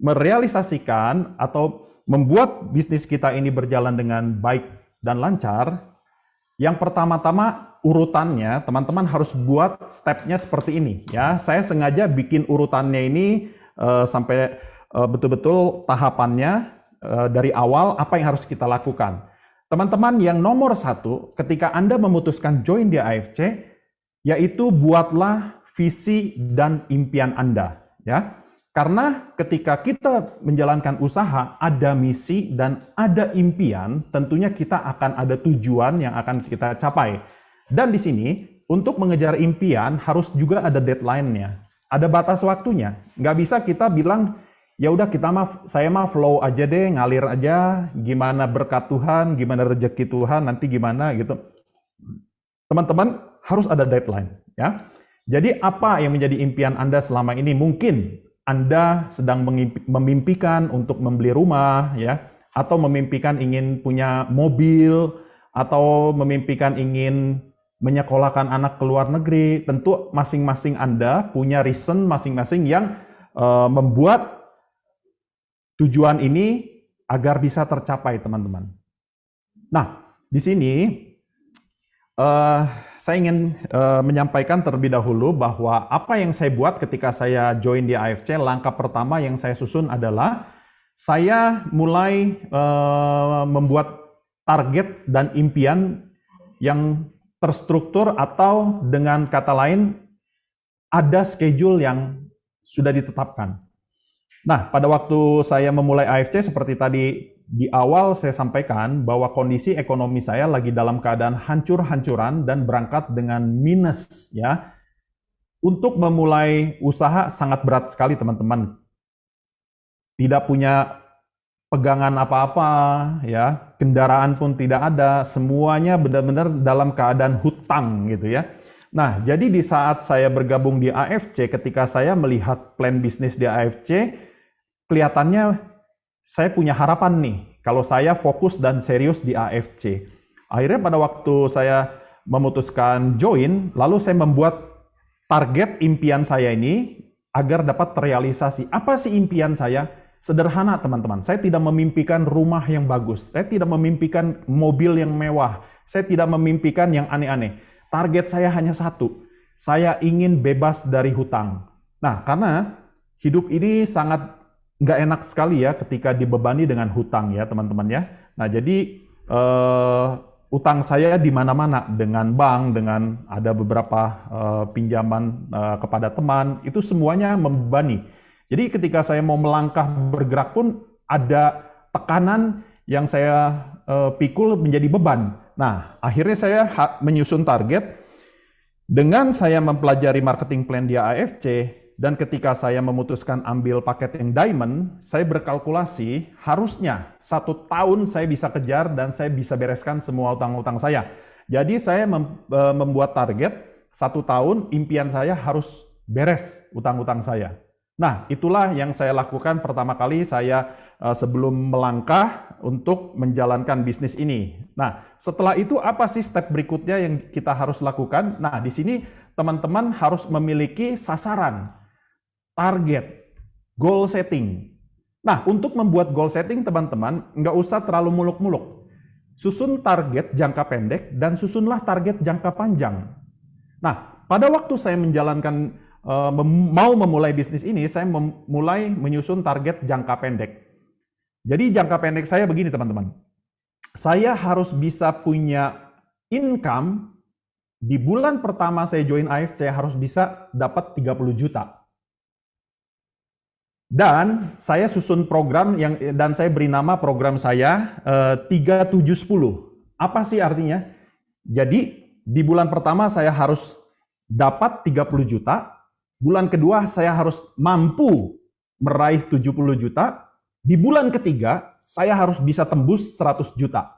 D: merealisasikan atau membuat bisnis kita ini berjalan dengan baik dan lancar, yang pertama-tama urutannya, teman-teman harus buat stepnya seperti ini ya. Saya sengaja bikin urutannya ini sampai betul-betul tahapannya dari awal apa yang harus kita lakukan. Teman-teman, yang nomor 1 ketika Anda memutuskan join di AFC, yaitu buatlah visi dan impian Anda ya. Karena ketika kita menjalankan usaha, ada misi dan ada impian, tentunya kita akan ada tujuan yang akan kita capai. Dan di sini, untuk mengejar impian harus juga ada deadline-nya. Ada batas waktunya. Nggak bisa kita bilang, ya udah saya mah flow aja deh, ngalir aja, gimana berkat Tuhan, gimana rezeki Tuhan, nanti gimana gitu. Teman-teman, harus ada deadline ya. Jadi apa yang menjadi impian Anda selama ini? Mungkin Anda sedang memimpikan untuk membeli rumah ya, atau memimpikan ingin punya mobil, atau memimpikan ingin menyekolahkan anak ke luar negeri. Tentu masing-masing Anda punya reason masing-masing yang membuat tujuan ini agar bisa tercapai, teman-teman. Nah, di sini saya ingin menyampaikan terlebih dahulu bahwa apa yang saya buat ketika saya join di AFC, langkah pertama yang saya susun adalah saya mulai membuat target dan impian yang terstruktur, atau dengan kata lain ada schedule yang sudah ditetapkan. Nah, pada waktu saya memulai AFC, seperti tadi di awal saya sampaikan bahwa kondisi ekonomi saya lagi dalam keadaan hancur-hancuran dan berangkat dengan minus ya. Untuk memulai usaha sangat berat sekali, teman-teman. Tidak punya pegangan apa-apa ya, kendaraan pun tidak ada, semuanya benar-benar dalam keadaan hutang gitu ya. Nah, jadi di saat saya bergabung di AFC, ketika saya melihat plan bisnis di AFC, kelihatannya saya punya harapan nih, kalau saya fokus dan serius di AFC. Akhirnya pada waktu saya memutuskan join, lalu saya membuat target impian saya ini agar dapat terrealisasi. Apa sih impian saya? Sederhana, teman-teman. Saya tidak memimpikan rumah yang bagus. Saya tidak memimpikan mobil yang mewah. Saya tidak memimpikan yang aneh-aneh. Target saya hanya satu. Saya ingin bebas dari hutang. Nah, karena hidup ini sangat nggak enak sekali ya ketika dibebani dengan hutang ya, teman-teman ya. Nah, jadi utang saya di mana-mana, dengan bank, dengan ada beberapa pinjaman kepada teman, itu semuanya membebani. Jadi ketika saya mau melangkah bergerak pun ada tekanan yang saya pikul menjadi beban. Nah, akhirnya saya menyusun target dengan saya mempelajari marketing plan di AFC, dan ketika saya memutuskan ambil paket yang diamond, saya berkalkulasi harusnya 1 tahun saya bisa kejar dan saya bisa bereskan semua utang-utang saya. Jadi saya membuat target 1 tahun, impian saya harus beres utang-utang saya. Nah, itulah yang saya lakukan pertama kali saya sebelum melangkah untuk menjalankan bisnis ini. Nah, setelah itu apa sih step berikutnya yang kita harus lakukan? Nah, di sini teman-teman harus memiliki sasaran, target, goal setting. Nah, untuk membuat goal setting, teman-teman, nggak usah terlalu muluk-muluk. Susun target jangka pendek dan susunlah target jangka panjang. Nah, pada waktu saya menjalankan mau memulai bisnis ini, saya mulai menyusun target jangka pendek. Jadi jangka pendek saya begini, teman-teman. Saya harus bisa punya income di bulan pertama saya join AFC, harus bisa dapat 30 juta. Dan saya susun program dan saya beri nama program saya 3710. Apa sih artinya? Jadi di bulan pertama saya harus dapat 30 juta. Bulan kedua saya harus mampu meraih 70 juta. Di bulan ketiga saya harus bisa tembus 100 juta.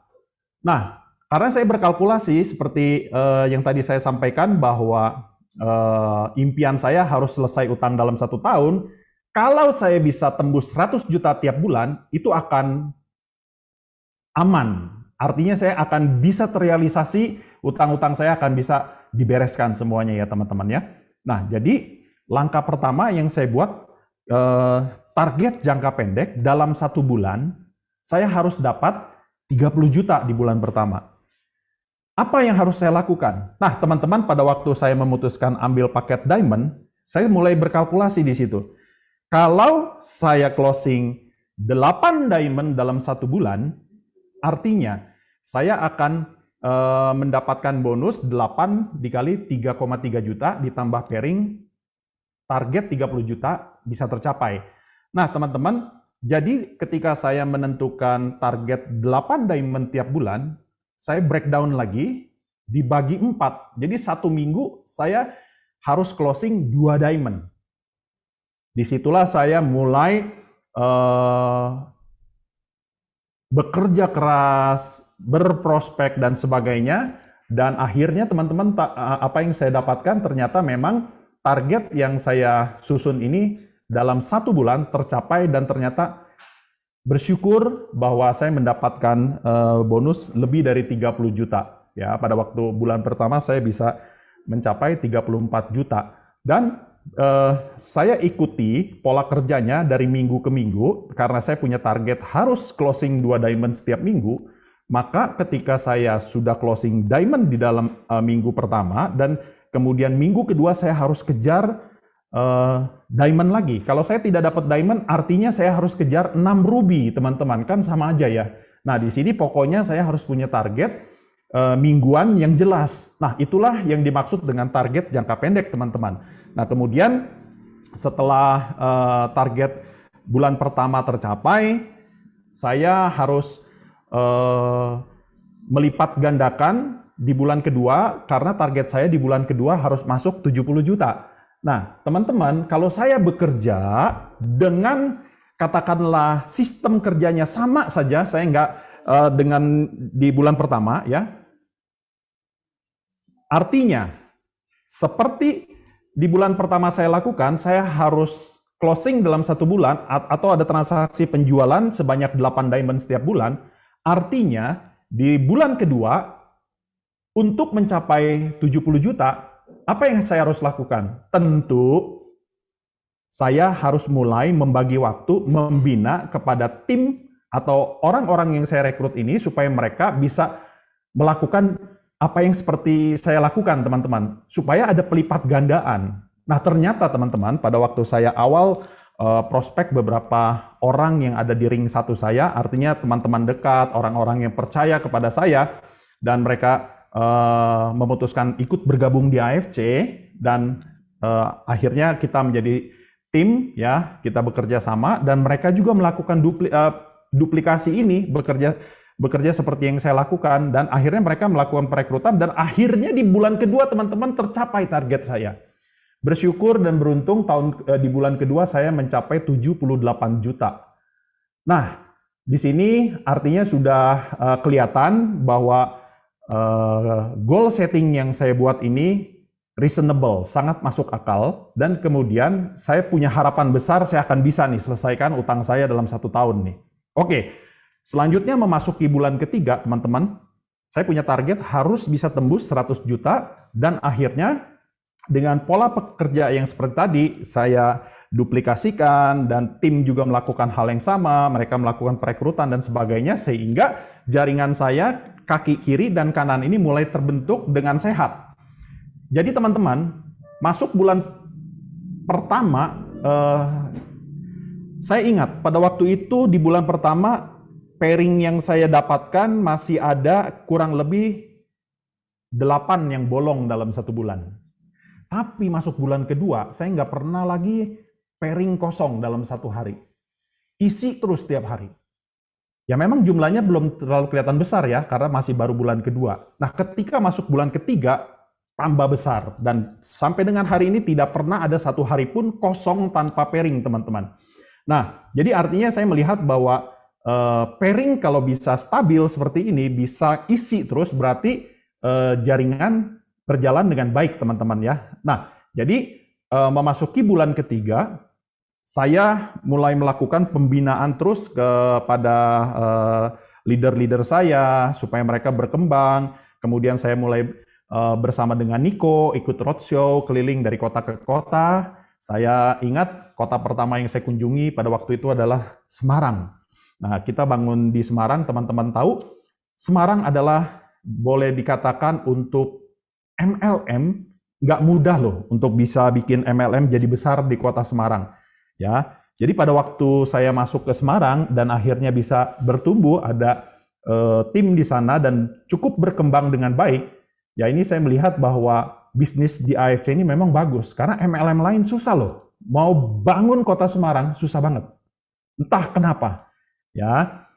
D: Nah, karena saya berkalkulasi seperti yang tadi saya sampaikan bahwa impian saya harus selesai utang dalam 1 tahun. Kalau saya bisa tembus 100 juta tiap bulan, itu akan aman. Artinya saya akan bisa terrealisasi, utang-utang saya akan bisa dibereskan semuanya ya, teman-teman ya. Nah, jadi langkah pertama yang saya buat, target jangka pendek dalam 1 bulan, saya harus dapat 30 juta di bulan pertama. Apa yang harus saya lakukan? Nah, teman-teman, pada waktu saya memutuskan ambil paket diamond, saya mulai berkalkulasi di situ. Kalau saya closing 8 diamond dalam 1 bulan, artinya saya akan mendapatkan bonus 8 dikali 3,3 juta ditambah pairing, target 30 juta bisa tercapai. Nah, teman-teman, jadi ketika saya menentukan target 8 diamond tiap bulan, saya breakdown lagi, dibagi 4. Jadi 1 minggu saya harus closing 2 diamond. Disitulah saya mulai bekerja keras, berprospek dan sebagainya, dan akhirnya teman-teman, apa yang saya dapatkan ternyata memang target yang saya susun ini dalam 1 bulan tercapai, dan ternyata bersyukur bahwa saya mendapatkan bonus lebih dari 30 juta. Ya, pada waktu bulan pertama saya bisa mencapai 34 juta. Dan saya ikuti pola kerjanya dari minggu ke minggu, karena saya punya target harus closing 2 diamond setiap minggu. Maka ketika saya sudah closing diamond di dalam minggu pertama, dan kemudian minggu kedua saya harus kejar diamond lagi. Kalau saya tidak dapat diamond, artinya saya harus kejar 6 ruby, teman-teman. Kan sama aja ya. Nah, di sini pokoknya saya harus punya target mingguan yang jelas. Nah, itulah yang dimaksud dengan target jangka pendek, teman-teman. Nah, kemudian setelah target bulan pertama tercapai, saya harus melipat gandakan di bulan kedua, karena target saya di bulan kedua harus masuk 70 juta. Nah, teman-teman, kalau saya bekerja dengan katakanlah sistem kerjanya sama saja, saya nggak dengan di bulan pertama ya. Artinya, seperti di bulan pertama saya lakukan, saya harus closing dalam 1 bulan atau ada transaksi penjualan sebanyak 8 diamond setiap bulan. Artinya, di bulan kedua, untuk mencapai 70 juta, apa yang saya harus lakukan? Tentu, saya harus mulai membagi waktu, membina kepada tim atau orang-orang yang saya rekrut ini, supaya mereka bisa melakukan apa yang seperti saya lakukan, teman-teman. Supaya ada pelipat gandaan. Nah, ternyata teman-teman, pada waktu saya awal prospek beberapa orang yang ada di ring 1 saya, artinya teman-teman dekat, orang-orang yang percaya kepada saya, dan mereka memutuskan ikut bergabung di AFC, dan akhirnya kita menjadi tim, ya, kita bekerja sama, dan mereka juga melakukan duplikasi ini, bekerja seperti yang saya lakukan, dan akhirnya mereka melakukan perekrutan, dan akhirnya di bulan kedua, teman-teman, tercapai target saya. Bersyukur dan beruntung di bulan kedua saya mencapai 78 juta. Nah, di sini artinya sudah kelihatan bahwa goal setting yang saya buat ini reasonable, sangat masuk akal, dan kemudian saya punya harapan besar saya akan bisa nih selesaikan utang saya dalam 1 tahun nih. Oke, selanjutnya memasuki bulan ketiga, teman-teman, saya punya target harus bisa tembus 100 juta, dan akhirnya dengan pola pekerja yang seperti tadi, saya duplikasikan, dan tim juga melakukan hal yang sama, mereka melakukan perekrutan dan sebagainya, sehingga jaringan saya, kaki kiri dan kanan ini mulai terbentuk dengan sehat. Jadi teman-teman, masuk bulan pertama, saya ingat pada waktu itu di bulan pertama, pairing yang saya dapatkan masih ada kurang lebih 8 yang bolong dalam 1 bulan. Tapi masuk bulan kedua, saya nggak pernah lagi pairing kosong dalam 1 hari. Isi terus tiap hari. Ya memang jumlahnya belum terlalu kelihatan besar ya, karena masih baru bulan kedua. Nah, ketika masuk bulan ketiga, tambah besar. Dan sampai dengan hari ini tidak pernah ada 1 hari pun kosong tanpa pairing, teman-teman. Nah, jadi artinya saya melihat bahwa pairing kalau bisa stabil seperti ini, bisa isi terus, berarti jaringan berjalan dengan baik, teman-teman ya. Nah, jadi memasuki bulan ketiga, saya mulai melakukan pembinaan terus kepada leader-leader saya supaya mereka berkembang. Kemudian saya mulai bersama dengan Niko ikut roadshow keliling dari kota ke kota Saya ingat kota pertama yang saya kunjungi pada waktu itu adalah Semarang. Nah, kita bangun di Semarang, teman-teman tahu, Semarang adalah boleh dikatakan untuk MLM, nggak mudah loh untuk bisa bikin MLM jadi besar di kota Semarang. Ya, jadi pada waktu saya masuk ke Semarang dan akhirnya bisa bertumbuh, ada tim di sana dan cukup berkembang dengan baik, ya ini saya melihat bahwa bisnis di AFC ini memang bagus, karena MLM lain susah loh. Mau bangun kota Semarang susah banget. Entah kenapa. Ya,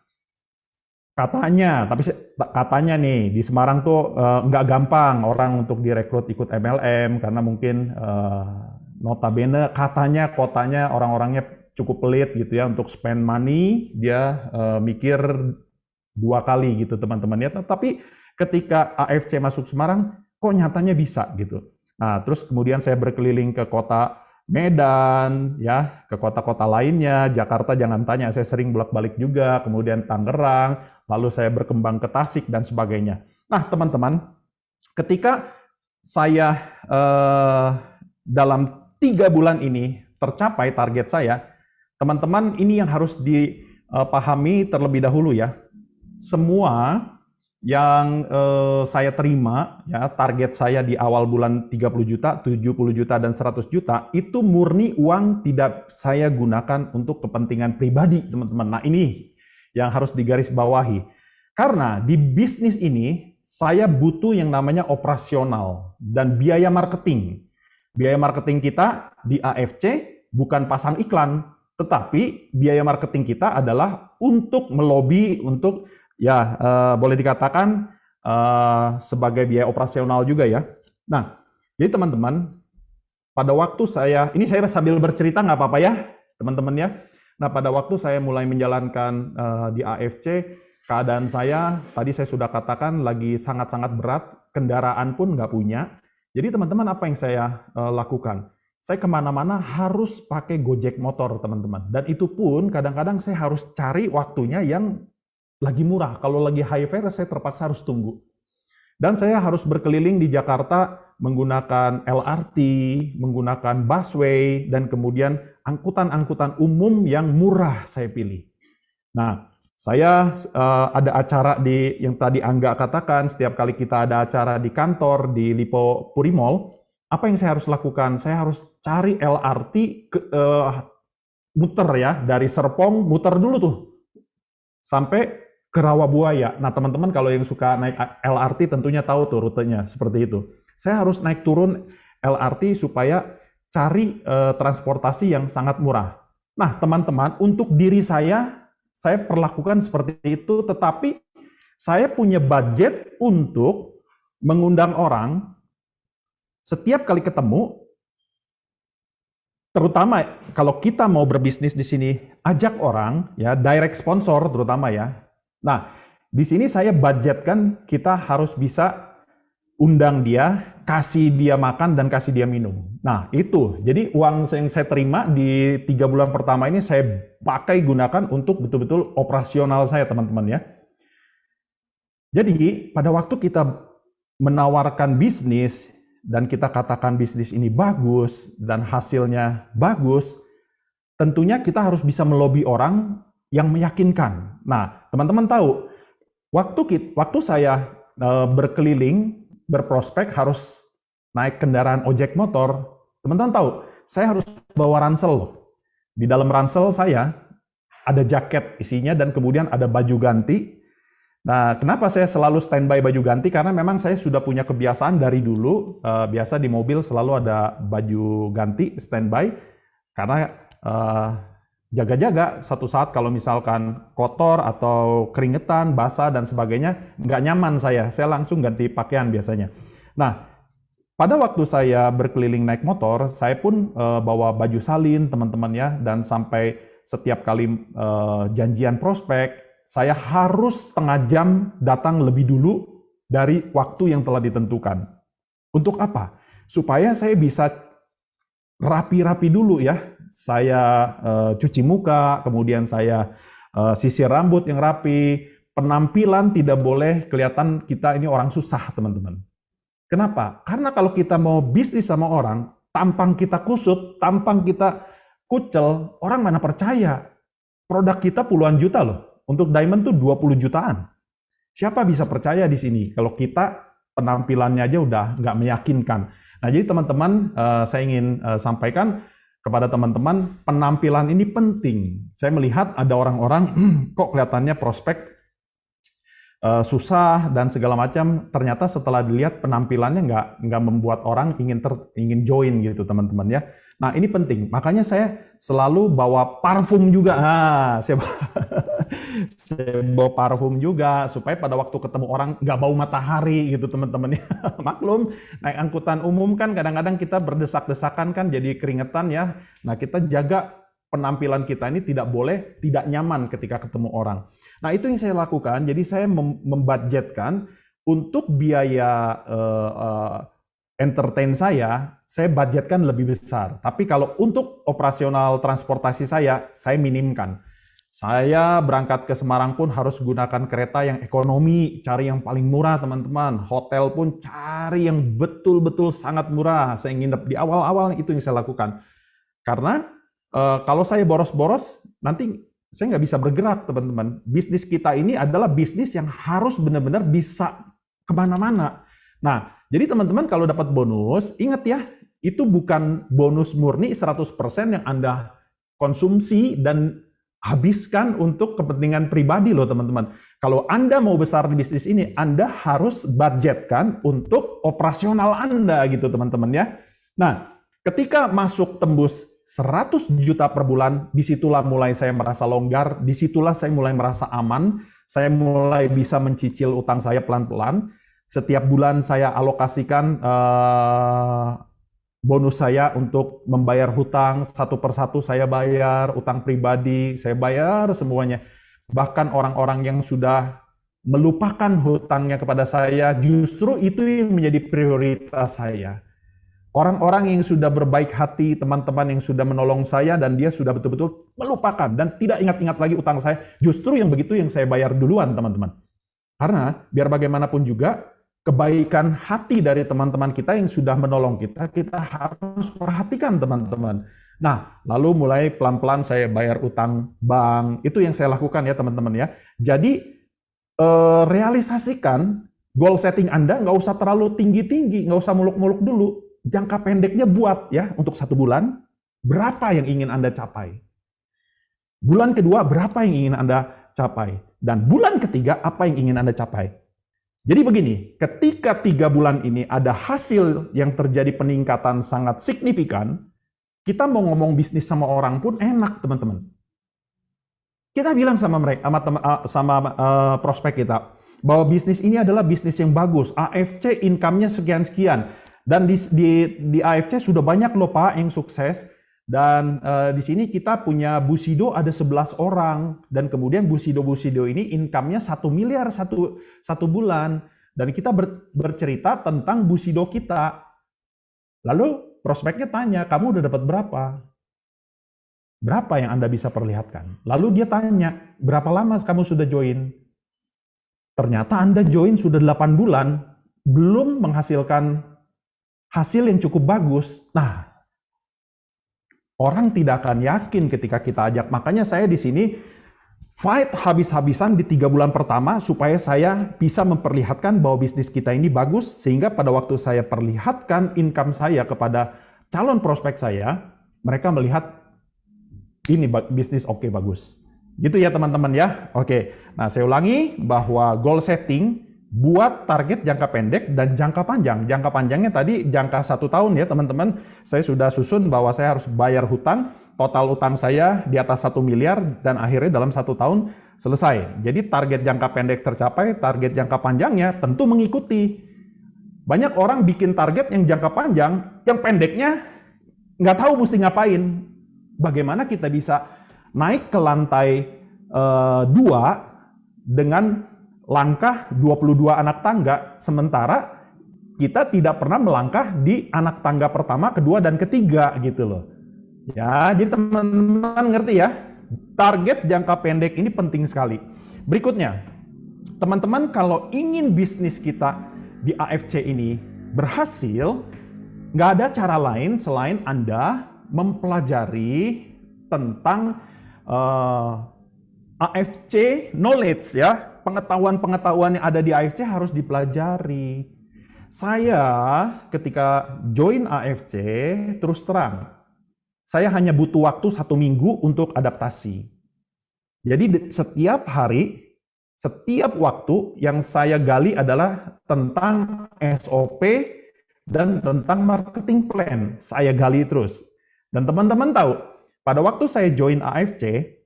D: katanya nih di Semarang tuh nggak gampang orang untuk direkrut ikut MLM, karena mungkin notabene katanya kotanya orang-orangnya cukup pelit gitu ya, untuk spend money dia mikir 2 kali gitu teman-teman ya. Tapi ketika AFC masuk Semarang, kok nyatanya bisa gitu. Nah, terus kemudian saya berkeliling ke kota Medan, ya, ke kota-kota lainnya, Jakarta jangan tanya, saya sering bolak-balik juga, kemudian Tangerang, lalu saya berkembang ke Tasik dan sebagainya. Nah, teman-teman, ketika saya dalam 3 bulan ini tercapai target saya, teman-teman ini yang harus dipahami terlebih dahulu ya. Semua yang saya terima, ya target saya di awal bulan 30 juta, 70 juta, dan 100 juta, itu murni uang tidak saya gunakan untuk kepentingan pribadi, teman-teman. Nah, ini yang harus digarisbawahi. Karena di bisnis ini, saya butuh yang namanya operasional dan biaya marketing. Biaya marketing kita di AFC bukan pasang iklan, tetapi biaya marketing kita adalah untuk melobi, untuk ya, boleh dikatakan sebagai biaya operasional juga ya. Nah, jadi teman-teman, pada waktu ini saya sambil bercerita nggak apa-apa ya, teman-teman ya. Nah, pada waktu saya mulai menjalankan di AFC, keadaan saya, tadi saya sudah katakan, lagi sangat-sangat berat, kendaraan pun nggak punya. Jadi teman-teman, apa yang saya lakukan? Saya kemana-mana harus pakai Gojek motor, teman-teman. Dan itu pun kadang-kadang saya harus cari waktunya yang lagi murah. Kalau lagi high fare, saya terpaksa harus tunggu. Dan saya harus berkeliling di Jakarta menggunakan LRT, menggunakan busway, dan kemudian angkutan-angkutan umum yang murah saya pilih. Nah, saya ada acara yang tadi Angga katakan, setiap kali kita ada acara di kantor, di Lipo Puri Mall, apa yang saya harus lakukan? Saya harus cari LRT, muter ya, dari Serpong, muter dulu tuh, sampai ke Rawabuaya. Nah, teman-teman kalau yang suka naik LRT tentunya tahu tuh rutenya seperti itu. Saya harus naik turun LRT supaya cari transportasi yang sangat murah. Nah, teman-teman, untuk diri saya perlakukan seperti itu, tetapi saya punya budget untuk mengundang orang setiap kali ketemu, terutama kalau kita mau berbisnis di sini, ajak orang, ya, direct sponsor terutama ya. Nah, di sini saya budgetkan kita harus bisa undang dia, kasih dia makan dan kasih dia minum. Nah, itu. Jadi uang yang saya terima di 3 bulan pertama ini saya pakai gunakan untuk betul-betul operasional saya, teman-teman ya. Jadi, pada waktu kita menawarkan bisnis dan kita katakan bisnis ini bagus dan hasilnya bagus, tentunya kita harus bisa melobi orang yang meyakinkan. Nah, teman-teman tahu, waktu saya berkeliling, berprospek harus naik kendaraan ojek motor, teman-teman tahu, saya harus bawa ransel loh. Di dalam ransel saya ada jaket isinya dan kemudian ada baju ganti. Nah, kenapa saya selalu standby baju ganti? Karena memang saya sudah punya kebiasaan dari dulu, biasa di mobil selalu ada baju ganti standby, karena jaga-jaga satu saat kalau misalkan kotor atau keringetan, basah dan sebagainya, nggak nyaman saya langsung ganti pakaian biasanya. Nah, pada waktu saya berkeliling naik motor, saya pun bawa baju salin teman-teman ya, dan sampai setiap kali janjian prospek, saya harus setengah jam datang lebih dulu dari waktu yang telah ditentukan. Untuk apa? Supaya saya bisa rapi-rapi dulu ya. Saya cuci muka, kemudian saya sisir rambut yang rapi, penampilan tidak boleh kelihatan kita ini orang susah, teman-teman. Kenapa? Karena kalau kita mau bisnis sama orang, tampang kita kusut, tampang kita kucel, orang mana percaya? Produk kita puluhan juta loh. Untuk diamond tuh 20 jutaan. Siapa bisa percaya di sini kalau kita penampilannya aja udah nggak meyakinkan? Nah, jadi teman-teman, saya ingin sampaikan kepada teman-teman, penampilan ini penting. Saya melihat ada orang-orang kok kelihatannya prospek susah dan segala macam. Ternyata setelah dilihat penampilannya nggak membuat orang ingin join gitu, teman-teman ya. Nah, ini penting. Makanya saya selalu bawa parfum juga. Saya bawa parfum juga supaya pada waktu ketemu orang nggak bau matahari gitu, teman-teman ya. Maklum, naik angkutan umum kan kadang-kadang kita berdesak-desakan kan jadi keringetan ya. Nah, kita jaga penampilan kita ini tidak boleh tidak nyaman ketika ketemu orang. Nah, itu yang saya lakukan. Jadi saya membudgetkan untuk biaya entertain saya budgetkan lebih besar. Tapi kalau untuk operasional transportasi saya minimkan. Saya berangkat ke Semarang pun harus gunakan kereta yang ekonomi, cari yang paling murah teman-teman. Hotel pun cari yang betul-betul sangat murah. Saya nginep di awal-awal, itu yang saya lakukan. Karena kalau saya boros-boros, nanti saya nggak bisa bergerak teman-teman. Bisnis kita ini adalah bisnis yang harus benar-benar bisa kemana-mana. Nah, jadi teman-teman kalau dapat bonus, ingat ya, itu bukan bonus murni 100% yang Anda konsumsi dan habiskan untuk kepentingan pribadi loh teman-teman. Kalau Anda mau besar di bisnis ini, Anda harus budgetkan untuk operasional Anda gitu teman-teman ya. Nah, ketika masuk tembus 100 juta per bulan, disitulah mulai saya merasa longgar, disitulah saya mulai merasa aman, saya mulai bisa mencicil utang saya pelan-pelan. Setiap bulan saya alokasikan bonus saya untuk membayar hutang, satu persatu saya bayar, utang pribadi, saya bayar semuanya. Bahkan orang-orang yang sudah melupakan hutangnya kepada saya, justru itu yang menjadi prioritas saya. Orang-orang yang sudah berbaik hati, teman-teman yang sudah menolong saya, dan dia sudah betul-betul melupakan dan tidak ingat-ingat lagi utang saya, justru yang begitu yang saya bayar duluan, teman-teman. Karena biar bagaimanapun juga, kebaikan hati dari teman-teman kita yang sudah menolong kita, kita harus perhatikan teman-teman. Nah, lalu mulai pelan-pelan saya bayar utang bank, itu yang saya lakukan ya teman-teman ya. Jadi, realisasikan goal setting Anda nggak usah terlalu tinggi-tinggi, nggak usah muluk-muluk dulu. Jangka pendeknya buat ya, untuk 1 bulan, berapa yang ingin Anda capai. Bulan kedua, berapa yang ingin Anda capai. Dan bulan ketiga, apa yang ingin Anda capai. Jadi begini, ketika 3 bulan ini ada hasil yang terjadi peningkatan sangat signifikan, kita mau ngomong bisnis sama orang pun enak, teman-teman. Kita bilang sama mereka, sama prospek kita, bahwa bisnis ini adalah bisnis yang bagus. AFC income-nya sekian-sekian. Dan di AFC sudah banyak loh Pak yang sukses. Dan di sini kita punya Busido ada 11 orang. Dan kemudian Busido ini income-nya 1 miliar satu bulan. Dan kita bercerita tentang Busido kita. Lalu prospeknya tanya, kamu udah dapat berapa? Berapa yang Anda bisa perlihatkan? Lalu dia tanya, berapa lama kamu sudah join? Ternyata Anda join sudah 8 bulan, belum menghasilkan hasil yang cukup bagus. Nah, orang tidak akan yakin ketika kita ajak. Makanya saya di sini fight habis-habisan di 3 bulan pertama supaya saya bisa memperlihatkan bahwa bisnis kita ini bagus, sehingga pada waktu saya perlihatkan income saya kepada calon prospek saya, mereka melihat ini bisnis oke, bagus. Gitu ya teman-teman ya. Oke. Nah, saya ulangi bahwa goal setting buat target jangka pendek dan jangka panjang. Jangka panjangnya tadi jangka 1 tahun ya teman-teman. Saya sudah susun bahwa saya harus bayar hutang. Total utang saya di atas 1 miliar dan akhirnya dalam 1 tahun selesai. Jadi target jangka pendek tercapai, target jangka panjangnya tentu mengikuti. Banyak orang bikin target yang jangka panjang, yang pendeknya nggak tahu mesti ngapain. Bagaimana kita bisa naik ke lantai 2 dengan langkah 22 anak tangga, sementara kita tidak pernah melangkah di anak tangga pertama, kedua, dan ketiga gitu loh. Ya, jadi teman-teman ngerti ya, target jangka pendek ini penting sekali. Berikutnya, teman-teman kalau ingin bisnis kita di AFC ini berhasil, Nggak ada cara lain selain Anda mempelajari tentang AFC knowledge ya. Pengetahuan-pengetahuan yang ada di AFC harus dipelajari. Saya ketika join AFC, terus terang, saya hanya butuh waktu 1 minggu untuk adaptasi. Jadi setiap hari, setiap waktu yang saya gali adalah tentang SOP dan tentang marketing plan. Saya gali terus. Dan teman-teman tahu, pada waktu saya join AFC,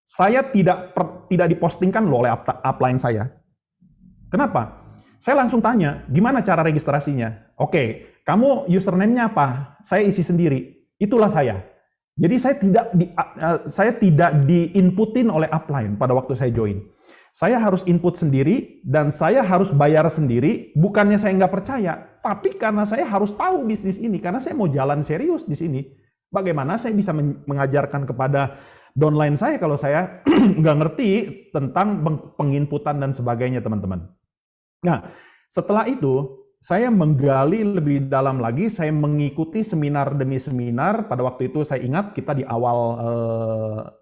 D: saya tidak dipostingkan loh oleh upline saya. Kenapa? Saya langsung tanya, gimana cara registrasinya? Oke, kamu username-nya apa? Saya isi sendiri. Itulah saya. Jadi saya tidak diinputin oleh upline pada waktu saya join. Saya harus input sendiri dan saya harus bayar sendiri. Bukannya saya nggak percaya, tapi karena saya harus tahu bisnis ini, karena saya mau jalan serius di sini. Bagaimana saya bisa mengajarkan kepada downline saya kalau saya nggak ngerti tentang penginputan dan sebagainya, teman-teman. Nah, setelah itu saya menggali lebih dalam lagi, saya mengikuti seminar demi seminar. Pada waktu itu saya ingat kita di awal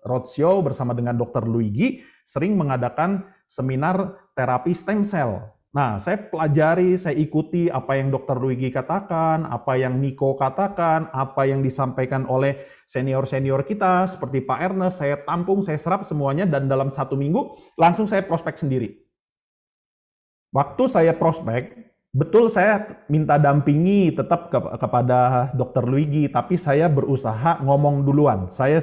D: roadshow bersama dengan Dr. Luigi sering mengadakan seminar terapi stem cell. Nah, saya pelajari, saya ikuti apa yang Dr. Luigi katakan, apa yang Nico katakan, apa yang disampaikan oleh senior-senior kita seperti Pak Ernest, saya tampung, saya serap semuanya, dan dalam 1 minggu langsung saya prospek sendiri. Waktu saya prospek, betul saya minta dampingi tetap kepada Dr. Luigi, tapi saya berusaha ngomong duluan. Saya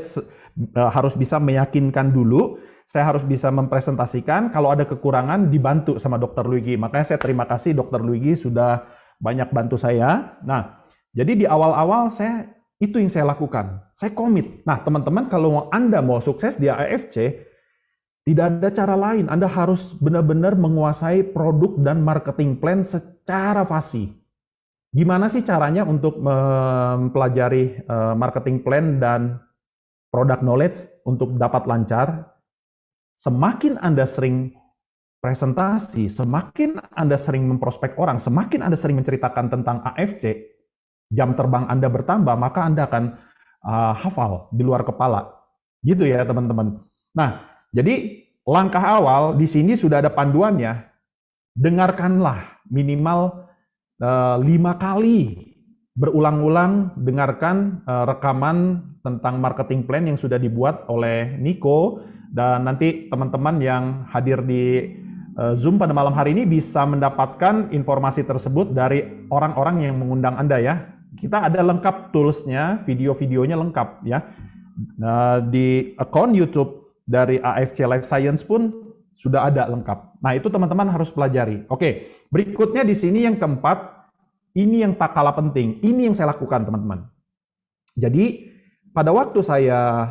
D: harus bisa meyakinkan dulu, saya harus bisa mempresentasikan, kalau ada kekurangan dibantu sama Dr. Luigi. Makanya saya terima kasih Dr. Luigi sudah banyak bantu saya. Nah, jadi di awal-awal itu yang saya lakukan. Saya komit. Nah, teman-teman, kalau Anda mau sukses di AFC, tidak ada cara lain. Anda harus benar-benar menguasai produk dan marketing plan secara fasih. Gimana sih caranya untuk mempelajari marketing plan dan product knowledge untuk dapat lancar? Semakin Anda sering presentasi, semakin Anda sering memprospek orang, semakin Anda sering menceritakan tentang AFC, jam terbang Anda bertambah, maka Anda akan hafal di luar kepala. Gitu ya, teman-teman. Nah, jadi langkah awal di sini sudah ada panduannya. Dengarkanlah minimal 5 kali berulang-ulang, dengarkan rekaman tentang marketing plan yang sudah dibuat oleh Nico, dan nanti teman-teman yang hadir di Zoom pada malam hari ini bisa mendapatkan informasi tersebut dari orang-orang yang mengundang Anda ya. Kita ada lengkap tools-nya, video-videonya lengkap ya. Di akun YouTube dari AFC Life Science pun sudah ada lengkap. Nah, itu teman-teman harus pelajari. Oke, berikutnya di sini yang keempat, ini yang tak kalah penting. Ini yang saya lakukan, teman-teman. Jadi, pada waktu saya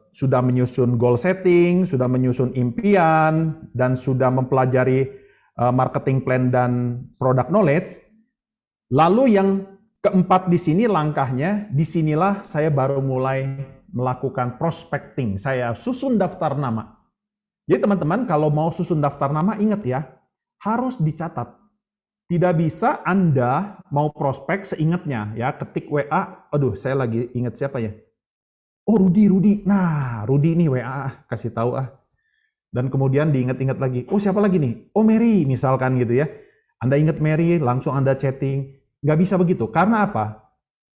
D: sudah menyusun goal setting, sudah menyusun impian, dan sudah mempelajari marketing plan dan product knowledge, lalu yang keempat di sini langkahnya, disinilah saya baru mulai melakukan prospecting. Saya susun daftar nama. Jadi teman-teman, kalau mau susun daftar nama, ingat ya, harus dicatat. Tidak bisa Anda mau prospek seingatnya, ya, ketik WA, aduh saya lagi ingat siapa ya? Oh, Rudi. Nah, Rudi ini WA, kasih tahu ah. Dan kemudian diingat-ingat lagi. Oh, siapa lagi nih? Oh, Mary, misalkan gitu ya. Anda ingat Mary, langsung Anda chatting. Nggak bisa begitu. Karena apa?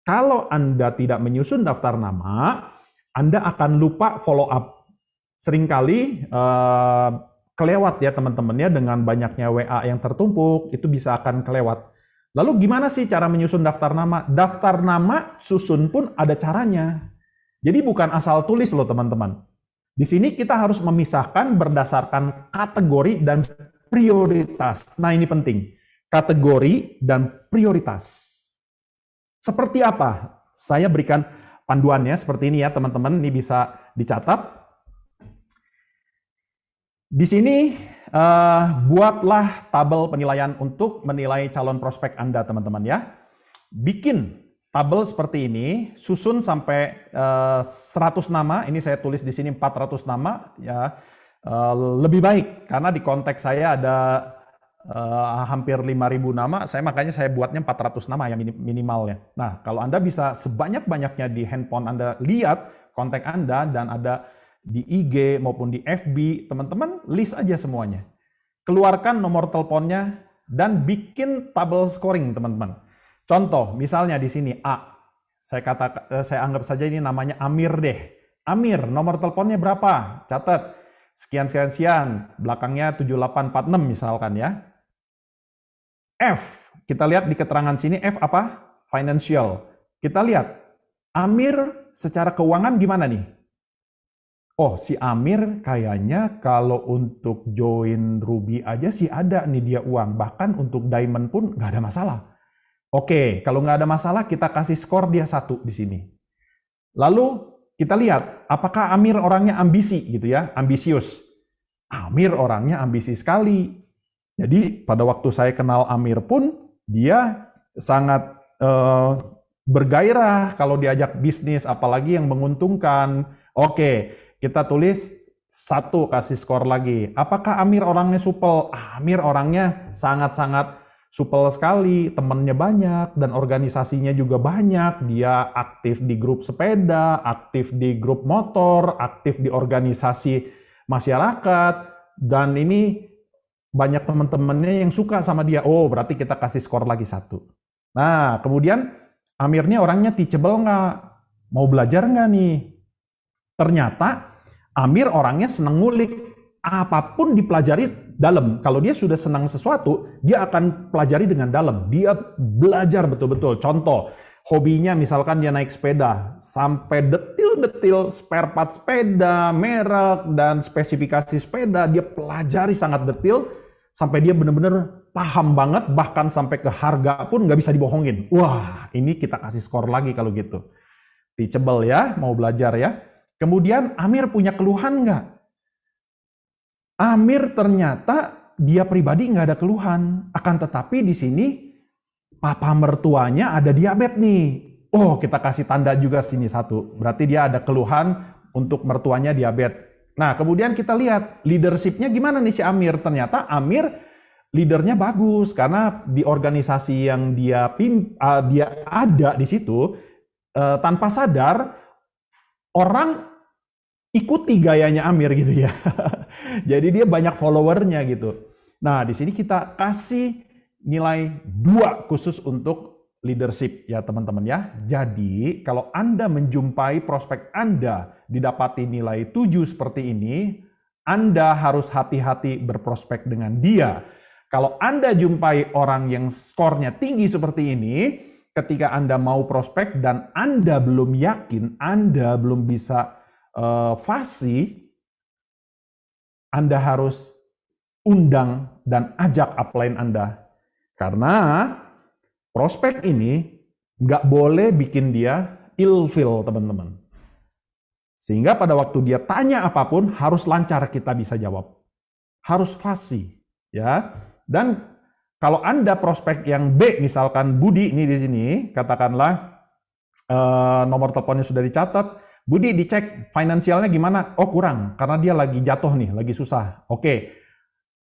D: Kalau Anda tidak menyusun daftar nama, Anda akan lupa follow up. Seringkali kelewat ya teman-teman ya, dengan banyaknya WA yang tertumpuk, itu bisa akan kelewat. Lalu gimana sih cara menyusun daftar nama? Daftar nama susun pun ada caranya. Jadi bukan asal tulis loh teman-teman. Di sini kita harus memisahkan berdasarkan kategori dan prioritas. Nah ini penting. Kategori dan prioritas. Seperti apa? Saya berikan panduannya seperti ini ya teman-teman. Ini bisa dicatat. Di sini buatlah tabel penilaian untuk menilai calon prospek Anda teman-teman ya. Bikin tabel seperti ini, susun sampai 100 nama, ini saya tulis di sini 400 nama, ya lebih baik karena di konteks saya ada hampir 5.000 nama, makanya saya buatnya 400 nama yang minimalnya. Nah, kalau Anda bisa sebanyak-banyaknya di handphone Anda lihat kontak Anda dan ada di IG maupun di FB, teman-teman list aja semuanya. Keluarkan nomor teleponnya dan bikin tabel scoring, teman-teman. Contoh, misalnya di sini A. Saya anggap saja ini namanya Amir deh. Amir, nomor teleponnya berapa? Catat. Sekian, belakangnya 7846 misalkan ya. F, kita lihat di keterangan sini F apa? Financial. Kita lihat, Amir secara keuangan gimana nih? Oh, si Amir kayaknya kalau untuk join Ruby aja sih ada nih dia uang. Bahkan untuk Diamond pun nggak ada masalah. Oke, kalau nggak ada masalah kita kasih skor dia 1 di sini. Lalu kita lihat, apakah Amir orangnya ambisi gitu ya, ambisius. Amir orangnya ambisi sekali. Jadi pada waktu saya kenal Amir pun, dia sangat bergairah kalau diajak bisnis, apalagi yang menguntungkan. Oke, kita tulis 1, kasih skor lagi. Apakah Amir orangnya supel? Amir orangnya sangat-sangat supel sekali, temannya banyak, dan organisasinya juga banyak. Dia aktif di grup sepeda, aktif di grup motor, aktif di organisasi masyarakat, dan ini banyak teman-temannya yang suka sama dia. Oh, berarti kita kasih skor lagi 1. Nah, kemudian Amirnya orangnya teachable nggak? Mau belajar nggak nih? Ternyata Amir orangnya seneng ngulik. Apapun dipelajari dalam. Kalau dia sudah senang sesuatu, dia akan pelajari dengan dalam. Dia belajar betul-betul. Contoh, hobinya misalkan dia naik sepeda, sampai detil-detil spare part sepeda, merek, dan spesifikasi sepeda, dia pelajari sangat detil, sampai dia benar-benar paham banget, bahkan sampai ke harga pun nggak bisa dibohongin. Wah, ini kita kasih skor lagi kalau gitu. Teachable ya, mau belajar ya. Kemudian Amir punya keluhan nggak? Amir ternyata dia pribadi nggak ada keluhan, akan tetapi di sini papa mertuanya ada diabetes nih. Oh, kita kasih tanda juga sini 1. Berarti dia ada keluhan untuk mertuanya diabetes. Nah, kemudian kita lihat leadership-nya gimana nih si Amir. Ternyata Amir leadernya bagus karena di organisasi yang dia ada di situ, tanpa sadar orang ikuti gayanya Amir gitu ya. Jadi dia banyak followernya gitu. Nah, di sini kita kasih nilai 2 khusus untuk leadership ya teman-teman ya. Jadi kalau Anda menjumpai prospek Anda didapati nilai 7 seperti ini, Anda harus hati-hati berprospek dengan dia. Kalau Anda jumpai orang yang skornya tinggi seperti ini, ketika Anda mau prospek dan Anda belum yakin, Anda belum bisa fasih, Anda harus undang dan ajak upline Anda. Karena prospek ini nggak boleh bikin dia ilfeel, teman-teman. Sehingga pada waktu dia tanya apapun, harus lancar kita bisa jawab. Harus fasih, ya. Dan kalau Anda prospek yang B, misalkan Budi ini di sini, katakanlah nomor teleponnya sudah dicatat, Budi dicek finansialnya gimana? Oh kurang, karena dia lagi jatuh nih, lagi susah. Oke,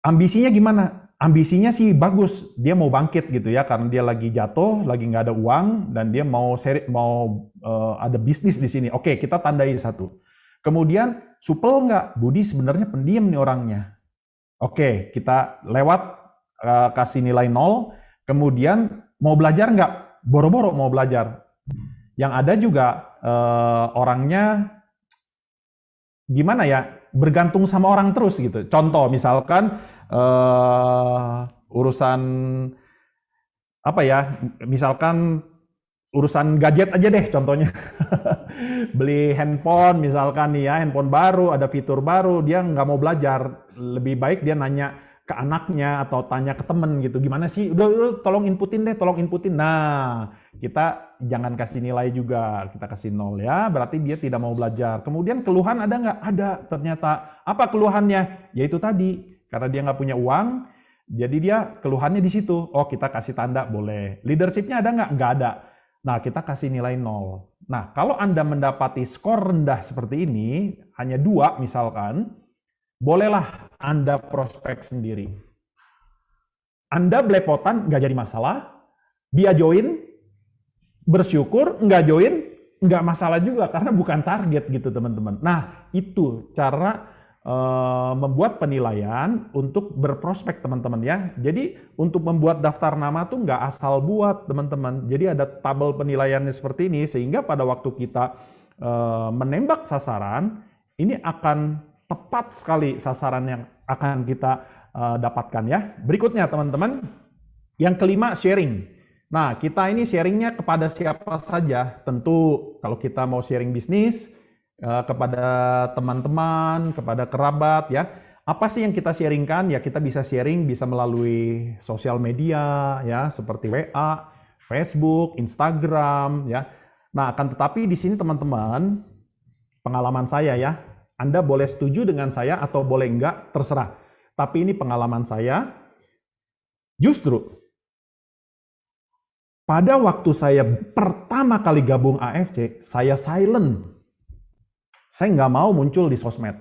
D: ambisinya gimana? Ambisinya sih bagus, dia mau bangkit gitu ya, karena dia lagi jatuh, lagi nggak ada uang, dan dia mau ada bisnis di sini. Oke, kita tandai 1. Kemudian supel nggak? Budi sebenarnya pendiam nih orangnya. Oke, kita lewat kasih nilai 0. Kemudian mau belajar nggak? Boro-boro mau belajar. Yang ada juga orangnya gimana ya, bergantung sama orang terus gitu. Contoh misalkan urusan apa ya, misalkan urusan gadget aja deh contohnya. Beli handphone misalkan nih ya, handphone baru, ada fitur baru, dia nggak mau belajar. Lebih baik dia nanya ke anaknya atau tanya ke temen gitu, gimana sih, udah tolong inputin deh, tolong inputin. Nah, kita jangan kasih nilai juga, kita kasih 0 ya, berarti dia tidak mau belajar. Kemudian keluhan ada nggak? Ada ternyata. Apa keluhannya? Yaitu tadi, karena dia nggak punya uang, jadi dia keluhannya di situ. Oh, kita kasih tanda, boleh. Leadership-nya ada nggak? Nggak ada. Nah, kita kasih nilai 0. Nah, kalau Anda mendapati skor rendah seperti ini, hanya 2 misalkan, bolehlah Anda prospek sendiri. Anda belepotan nggak jadi masalah, dia join, bersyukur, nggak join, nggak masalah juga karena bukan target gitu teman-teman. Nah itu cara membuat penilaian untuk berprospek teman-teman ya. Jadi untuk membuat daftar nama tuh nggak asal buat teman-teman. Jadi ada tabel penilaiannya seperti ini sehingga pada waktu kita menembak sasaran ini akan tepat sekali sasaran yang akan kita dapatkan ya. Berikutnya teman-teman, yang kelima sharing. Nah kita ini sharingnya kepada siapa saja. Tentu kalau kita mau sharing bisnis kepada teman-teman, kepada kerabat ya. Apa sih yang kita sharingkan? Ya kita bisa sharing bisa melalui sosial media ya seperti WA, Facebook, Instagram ya. Nah, akan tetapi di sini teman-teman, pengalaman saya ya. Anda boleh setuju dengan saya atau boleh enggak, terserah. Tapi ini pengalaman saya. Justru pada waktu saya pertama kali gabung AFC, saya silent. Saya nggak mau muncul di sosmed.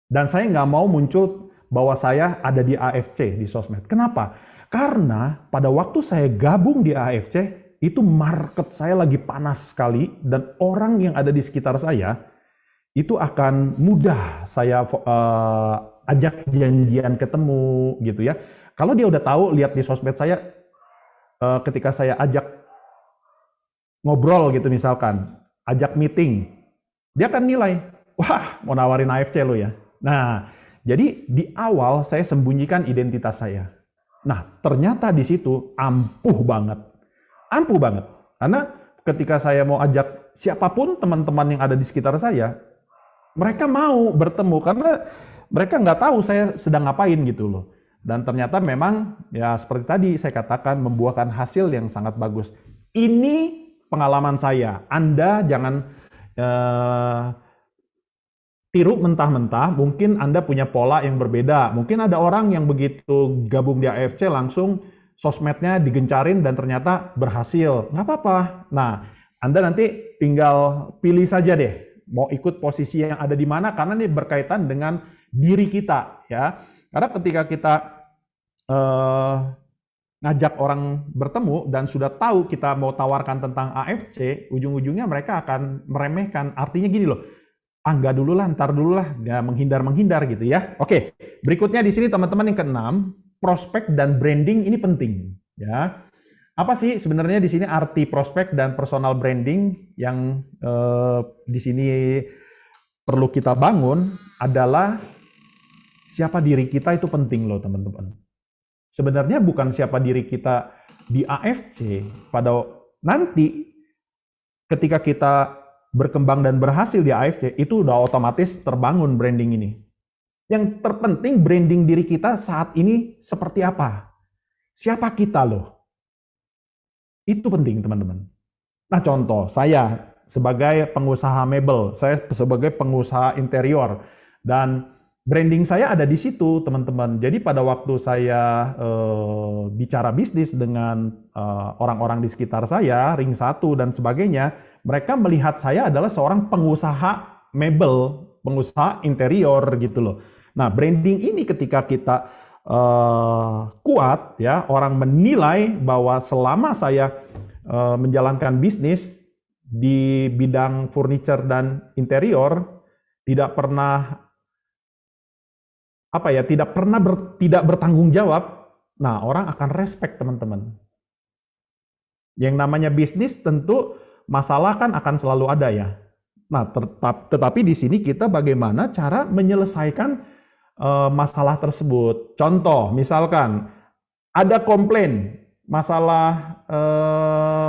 D: Dan saya nggak mau muncul bahwa saya ada di AFC di sosmed. Kenapa? Karena pada waktu saya gabung di AFC, itu market saya lagi panas sekali dan orang yang ada di sekitar saya itu akan mudah saya ajak janjian ketemu gitu ya. Kalau dia udah tahu lihat di sosmed saya ketika saya ajak ngobrol gitu misalkan, ajak meeting, dia akan nilai, wah mau nawarin AFC lo ya. Nah, jadi di awal saya sembunyikan identitas saya. Nah, ternyata di situ ampuh banget. Ampuh banget. Karena ketika saya mau ajak siapapun teman-teman yang ada di sekitar saya, mereka mau bertemu karena mereka nggak tahu saya sedang ngapain gitu loh. Dan ternyata memang ya seperti tadi saya katakan membuahkan hasil yang sangat bagus. Ini pengalaman saya. Anda jangan tiru mentah-mentah, mungkin Anda punya pola yang berbeda. Mungkin ada orang yang begitu gabung di AFC langsung sosmednya digencarin dan ternyata berhasil. Nggak apa-apa. Nah, Anda nanti tinggal pilih saja deh, mau ikut posisi yang ada di mana, karena ini berkaitan dengan diri kita. Ya. Karena ketika kita ngajak orang bertemu dan sudah tahu kita mau tawarkan tentang AFC, ujung-ujungnya mereka akan meremehkan. Artinya gini loh, enggak dulu lah, ntar dulu lah, ya menghindar-menghindar gitu ya. Oke, berikutnya di sini teman-teman yang keenam, prospek dan branding ini penting ya. Apa sih sebenarnya di sini arti prospek dan personal branding yang di sini perlu kita bangun adalah siapa diri kita itu penting loh teman-teman. Sebenarnya bukan siapa diri kita di AFC, pada nanti ketika kita berkembang dan berhasil di AFC, itu udah otomatis terbangun branding ini. Yang terpenting branding diri kita saat ini seperti apa? Siapa kita loh? Itu penting teman-teman. Nah contoh, saya sebagai pengusaha mebel, saya sebagai pengusaha interior, dan branding saya ada di situ, teman-teman. Jadi pada waktu saya bicara bisnis dengan orang-orang di sekitar saya, ring 1 dan sebagainya, mereka melihat saya adalah seorang pengusaha mebel, pengusaha interior gitu loh. Nah, branding ini ketika kita kuat, ya, orang menilai bahwa selama saya menjalankan bisnis di bidang furniture dan interior, tidak pernah tidak bertanggung jawab, nah orang akan respect teman-teman. Yang namanya bisnis tentu masalah kan akan selalu ada ya. Nah tetapi di sini kita bagaimana cara menyelesaikan masalah tersebut. Contoh misalkan ada komplain masalah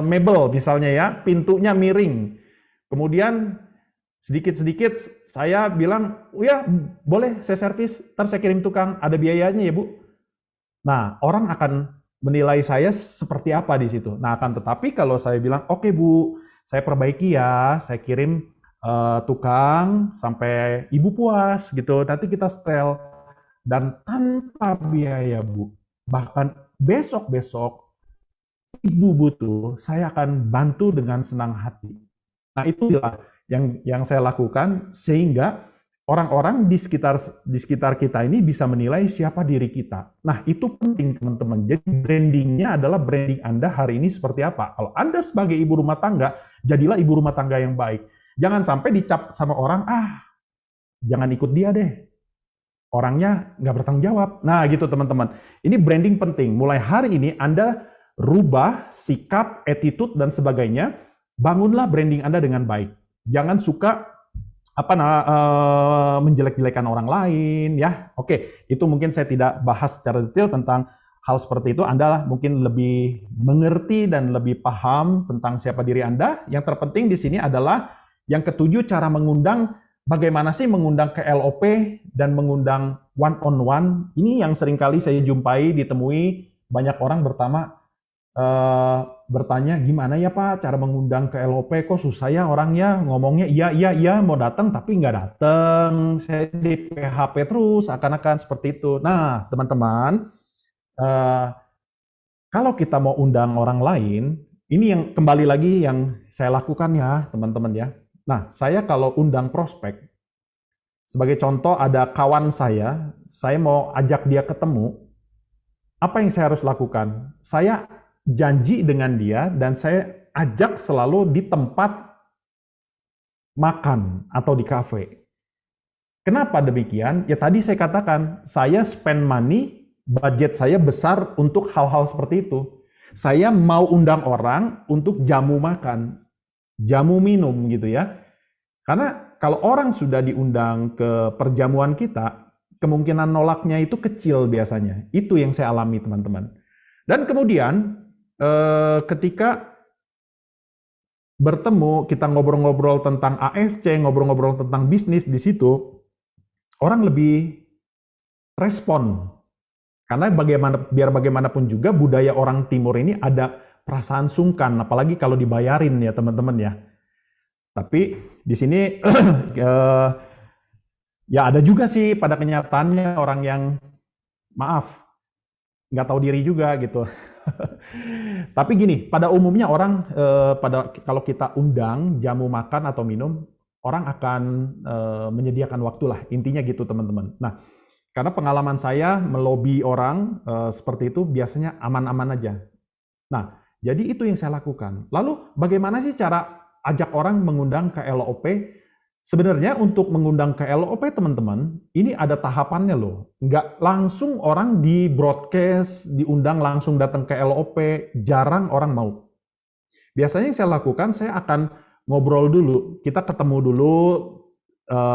D: mebel misalnya ya, pintunya miring. Kemudian sedikit-sedikit saya bilang, oh ya boleh saya servis, ntar saya kirim tukang, ada biayanya ya Bu. Nah orang akan menilai saya seperti apa di situ. Nah akan tetapi kalau saya bilang, oke Bu, saya perbaiki ya, saya kirim tukang sampai Ibu puas gitu, nanti kita setel. Dan tanpa biaya Bu, bahkan besok-besok Ibu butuh, saya akan bantu dengan senang hati. Nah itulah yang saya lakukan sehingga orang-orang di sekitar kita ini bisa menilai siapa diri kita. Nah, itu penting teman-teman. Jadi brandingnya adalah branding Anda hari ini seperti apa. Kalau Anda sebagai ibu rumah tangga, jadilah ibu rumah tangga yang baik. Jangan sampai dicap sama orang, jangan ikut dia deh. Orangnya nggak bertanggung jawab. Nah, gitu teman-teman. Ini branding penting. Mulai hari ini Anda rubah sikap, attitude, dan sebagainya. Bangunlah branding Anda dengan baik. Jangan suka menjelek-jelekan orang lain, ya. Oke, itu mungkin saya tidak bahas secara detail tentang hal seperti itu. Anda mungkin lebih mengerti dan lebih paham tentang siapa diri Anda. Yang terpenting di sini adalah yang ketujuh, cara mengundang. Bagaimana sih mengundang ke LOP dan mengundang one on one? Ini yang seringkali saya jumpai, ditemui banyak orang bertanya, gimana ya Pak cara mengundang ke LOP, kok susah ya orangnya, ngomongnya iya mau datang tapi nggak datang, saya di PHP terus, akan-akan seperti itu. Nah teman-teman, kalau kita mau undang orang lain, ini yang kembali lagi yang saya lakukan ya teman-teman ya. Nah saya kalau undang prospek, sebagai contoh ada kawan saya mau ajak dia ketemu, apa yang saya harus lakukan? Saya janji dengan dia dan saya ajak selalu di tempat makan atau di kafe. Kenapa demikian? Ya tadi saya katakan, saya spend money, budget saya besar untuk hal-hal seperti itu. Saya mau undang orang untuk jamu makan, jamu minum gitu ya. Karena kalau orang sudah diundang ke perjamuan kita, kemungkinan nolaknya itu kecil biasanya. Itu yang saya alami teman-teman. Dan kemudian ketika bertemu, kita ngobrol-ngobrol tentang AFC, ngobrol-ngobrol tentang bisnis di situ, orang lebih respon. Karena biar bagaimanapun juga budaya orang timur ini ada perasaan sungkan, apalagi kalau dibayarin ya teman-teman ya. Tapi di sini ya ada juga sih pada kenyataannya orang yang maaf, nggak tahu diri juga gitu. Tapi gini, pada umumnya orang kalau kita undang jamu makan atau minum, orang akan menyediakan waktu lah, intinya gitu teman-teman. Nah, karena pengalaman saya melobi orang seperti itu biasanya aman-aman aja. Nah, jadi itu yang saya lakukan. Lalu bagaimana sih cara ajak orang mengundang ke LOP? Sebenarnya untuk mengundang ke LOP teman-teman, ini ada tahapannya loh. Nggak langsung orang di broadcast, diundang langsung datang ke LOP, jarang orang mau. Biasanya yang saya lakukan, saya akan ngobrol dulu. Kita ketemu dulu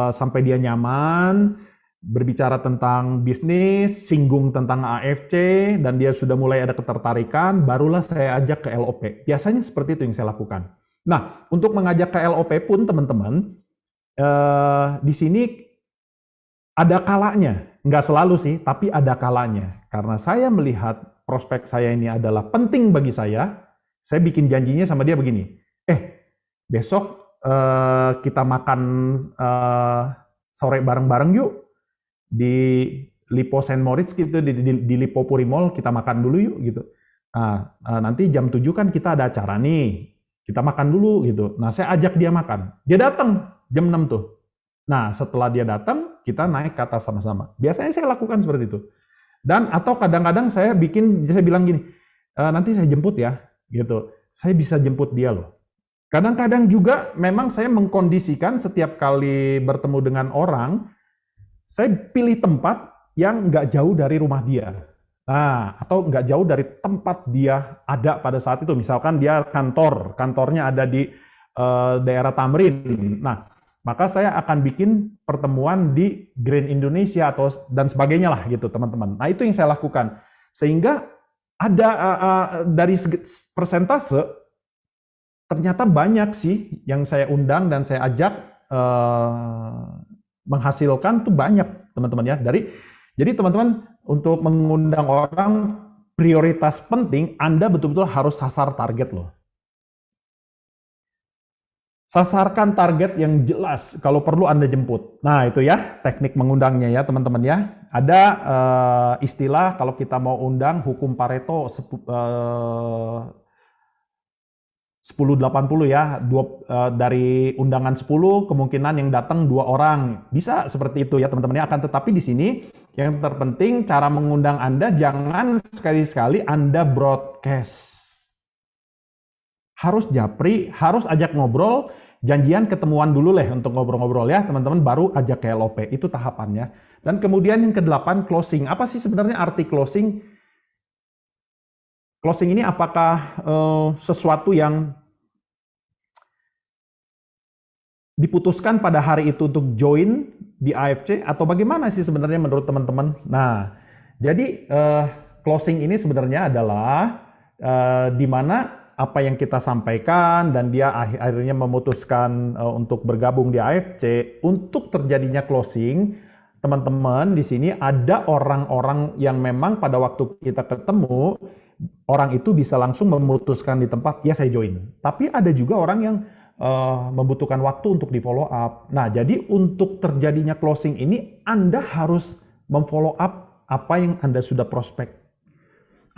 D: sampai dia nyaman, berbicara tentang bisnis, singgung tentang AFC, dan dia sudah mulai ada ketertarikan, barulah saya ajak ke LOP. Biasanya seperti itu yang saya lakukan. Nah, untuk mengajak ke LOP pun teman-teman, di sini ada kalanya, nggak selalu sih, tapi ada kalanya. Karena saya melihat prospek saya ini adalah penting bagi saya bikin janjinya sama dia begini, besok kita makan sore bareng-bareng yuk, di Lipo Saint Moritz gitu, di Lipo Puri Mall, kita makan dulu yuk gitu. Nah, nanti jam 7 kan kita ada acara nih, kita makan dulu gitu. Nah, saya ajak dia makan, dia datang jam 6 tuh. Nah, setelah dia datang, kita naik ke atas sama-sama. Biasanya saya lakukan seperti itu. Dan atau kadang-kadang saya bilang gini, nanti saya jemput ya, gitu. Saya bisa jemput dia loh. Kadang-kadang juga memang saya mengkondisikan setiap kali bertemu dengan orang, saya pilih tempat yang nggak jauh dari rumah dia. Nah, atau nggak jauh dari tempat dia ada pada saat itu. Misalkan dia kantornya ada di daerah Tamrin. Nah, maka saya akan bikin pertemuan di Grand Indonesia dan sebagainya lah gitu teman-teman. Nah itu yang saya lakukan. Sehingga ada dari persentase, ternyata banyak sih yang saya undang dan saya ajak menghasilkan tuh banyak teman-teman ya. Jadi teman-teman untuk mengundang orang, prioritas penting Anda betul-betul harus sasar target loh. Sasarkan target yang jelas, kalau perlu Anda jemput. Nah itu ya teknik mengundangnya ya teman-teman ya. Ada istilah kalau kita mau undang hukum Pareto 10% 10.80 ya, dari undangan 10 kemungkinan yang datang 2 orang. Bisa seperti itu ya teman-teman ya. Akan tetapi di sini yang terpenting cara mengundang Anda jangan sekali-sekali Anda broadcast. Harus japri, harus ajak ngobrol, janjian ketemuan dulu lah untuk ngobrol-ngobrol ya teman-teman, baru ajak ke LOP. Itu tahapannya. Dan kemudian yang ke-8 closing. Apa sih sebenarnya arti closing? Closing ini apakah sesuatu yang diputuskan pada hari itu untuk join di AFC atau bagaimana sih sebenarnya menurut teman-teman? Nah, jadi closing ini sebenarnya adalah di mana apa yang kita sampaikan dan dia akhirnya memutuskan untuk bergabung di AFC. Untuk terjadinya closing, teman-teman di sini ada orang-orang yang memang pada waktu kita ketemu, orang itu bisa langsung memutuskan di tempat, ya saya join. Tapi ada juga orang yang membutuhkan waktu untuk di follow up. Nah, jadi untuk terjadinya closing ini Anda harus memfollow up apa yang Anda sudah prospek,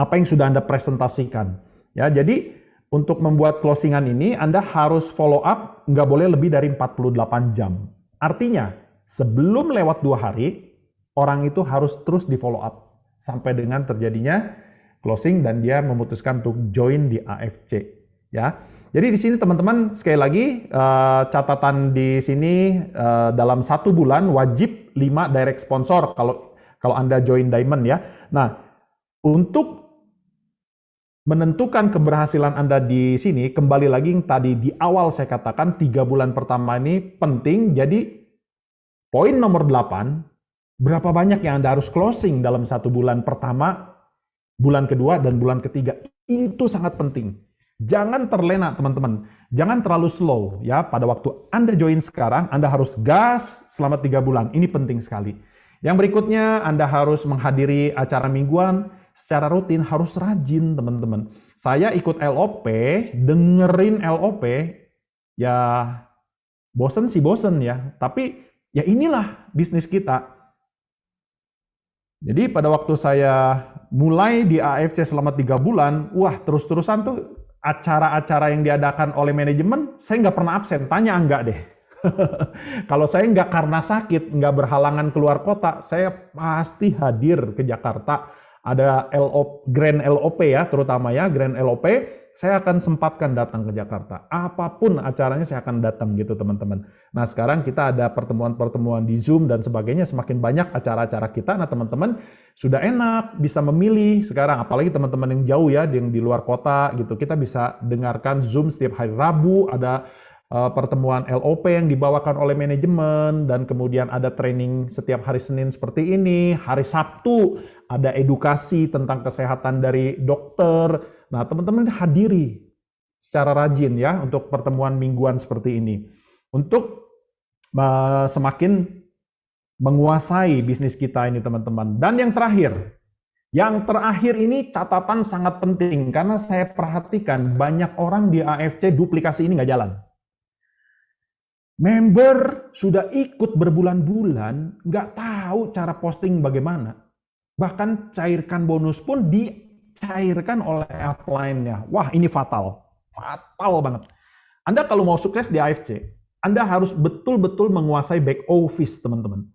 D: apa yang sudah Anda presentasikan. Ya, jadi untuk membuat closingan ini Anda harus follow up nggak boleh lebih dari 48 jam. Artinya sebelum lewat 2 hari orang itu harus terus di follow up sampai dengan terjadinya closing dan dia memutuskan untuk join di AFC. Ya. Jadi di sini teman-teman sekali lagi catatan di sini dalam 1 bulan wajib 5 direct sponsor kalau Anda join Diamond ya. Nah, untuk menentukan keberhasilan Anda di sini kembali lagi yang tadi di awal saya katakan 3 bulan pertama ini penting. Jadi poin nomor 8, berapa banyak yang Anda harus closing dalam 1 bulan pertama, bulan kedua dan bulan ketiga. Itu sangat penting. Jangan terlena teman-teman, jangan terlalu slow ya. Pada waktu Anda join sekarang, Anda harus gas selama 3 bulan. Ini penting sekali. Yang berikutnya, Anda harus menghadiri acara mingguan secara rutin, harus rajin teman-teman. Saya ikut LOP, dengerin LOP, ya bosen sih bosen ya. Tapi ya inilah bisnis kita. Jadi pada waktu saya mulai di AFC selama 3 bulan, wah terus-terusan tuh acara-acara yang diadakan oleh manajemen, saya nggak pernah absen. Tanya enggak deh. Kalau saya nggak karena sakit, nggak berhalangan keluar kota, saya pasti hadir ke Jakarta. Ada Grand LOP ya, terutama ya, Grand LOP, saya akan sempatkan datang ke Jakarta. Apapun acaranya saya akan datang gitu teman-teman. Nah sekarang kita ada pertemuan-pertemuan di Zoom dan sebagainya, semakin banyak acara-acara kita. Nah teman-teman sudah enak bisa memilih sekarang, apalagi teman-teman yang jauh ya, yang di luar kota gitu, kita bisa dengarkan Zoom setiap hari Rabu, ada pertemuan LOP yang dibawakan oleh manajemen, dan kemudian ada training setiap hari Senin seperti ini. Hari Sabtu ada edukasi tentang kesehatan dari dokter. Nah, teman-teman hadiri secara rajin ya untuk pertemuan mingguan seperti ini. Untuk semakin menguasai bisnis kita ini teman-teman. Dan yang terakhir ini catatan sangat penting karena saya perhatikan banyak orang di AFC duplikasi ini nggak jalan. Member sudah ikut berbulan-bulan, nggak tahu cara posting bagaimana. Bahkan cairkan bonus pun dicairkan oleh upline-nya. Wah, ini fatal. Fatal banget. Anda kalau mau sukses di AFC, Anda harus betul-betul menguasai back office, teman-teman.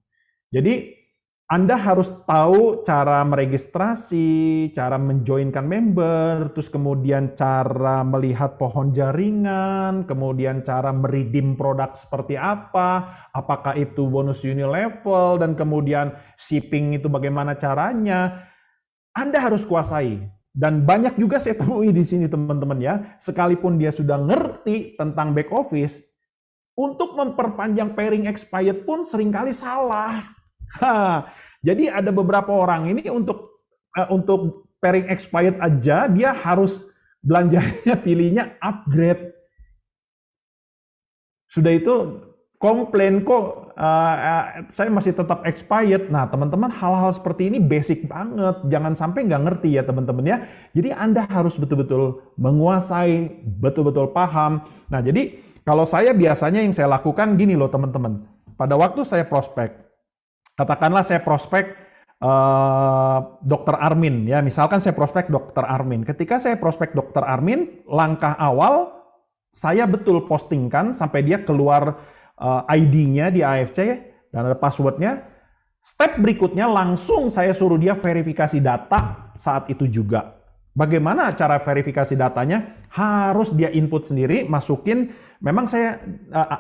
D: Jadi, Anda harus tahu cara meregistrasi, cara menjoinkan member, terus kemudian cara melihat pohon jaringan, kemudian cara meredeem produk seperti apa, apakah itu bonus unilevel, dan kemudian shipping itu bagaimana caranya. Anda harus kuasai. Dan banyak juga saya temui di sini teman-teman ya, sekalipun dia sudah ngerti tentang back office, untuk memperpanjang pairing expired pun seringkali salah. Jadi ada beberapa orang ini untuk pairing expired aja dia harus belanjanya pilihnya upgrade. Sudah itu komplain kok saya masih tetap expired. Nah teman-teman hal-hal seperti ini basic banget. Jangan sampai nggak ngerti ya teman-teman ya. Jadi Anda harus betul-betul menguasai, betul-betul paham. Nah jadi kalau saya biasanya yang saya lakukan gini loh teman-teman. Pada waktu saya prospek, katakanlah saya prospek Dr. Armin ya, misalkan saya prospek Dr. Armin. Ketika saya prospek Dr. Armin, langkah awal saya betul postingkan sampai dia keluar ID-nya di AFC dan ada passwordnya. Step berikutnya langsung saya suruh dia verifikasi data saat itu juga. Bagaimana cara verifikasi datanya? Harus dia input sendiri, masukin. Memang saya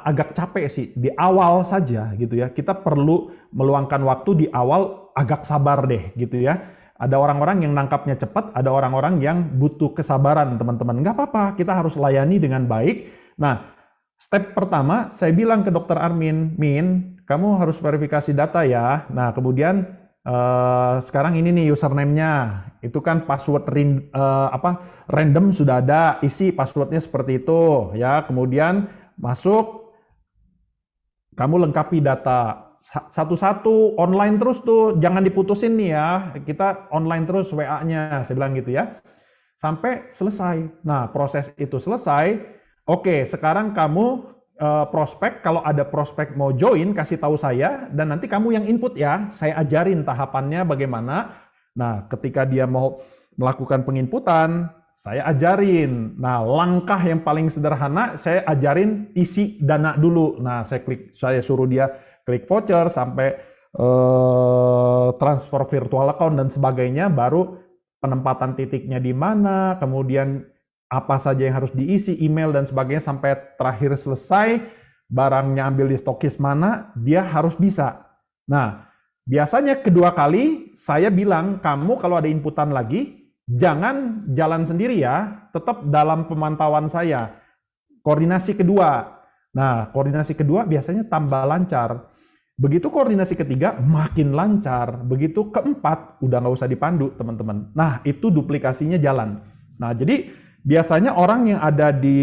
D: agak capek sih di awal saja gitu ya. Kita perlu meluangkan waktu di awal, agak sabar deh gitu ya. Ada orang-orang yang nangkapnya cepat, ada orang-orang yang butuh kesabaran teman-teman. Nggak apa-apa, kita harus layani dengan baik. Nah, step pertama saya bilang ke Dokter Armin, Min, kamu harus verifikasi data ya. Nah, kemudian sekarang ini nih username-nya. Itu kan password random sudah ada, isi passwordnya seperti itu ya. Kemudian masuk, kamu lengkapi data satu-satu, online terus tuh, jangan diputusin nih ya. Kita online terus WA-nya, saya bilang gitu ya. Sampai selesai. Nah, proses itu selesai. Oke, sekarang kamu prospek, kalau ada prospek mau join, kasih tahu saya, dan nanti kamu yang input ya. Saya ajarin tahapannya bagaimana. Nah, ketika dia mau melakukan penginputan, saya ajarin. Nah, langkah yang paling sederhana, saya ajarin isi dana dulu. Nah, saya suruh dia klik voucher sampai transfer virtual account dan sebagainya, baru penempatan titiknya di mana, kemudian apa saja yang harus diisi, email dan sebagainya, sampai terakhir selesai, barangnya ambil di stokis mana, dia harus bisa. Nah, biasanya kedua kali saya bilang, kamu kalau ada inputan lagi, jangan jalan sendiri ya, tetap dalam pemantauan saya. Koordinasi kedua. Nah, koordinasi kedua biasanya tambah lancar. Begitu koordinasi ketiga, makin lancar. Begitu keempat, udah nggak usah dipandu, teman-teman. Nah, itu duplikasinya jalan. Nah, jadi biasanya orang yang ada di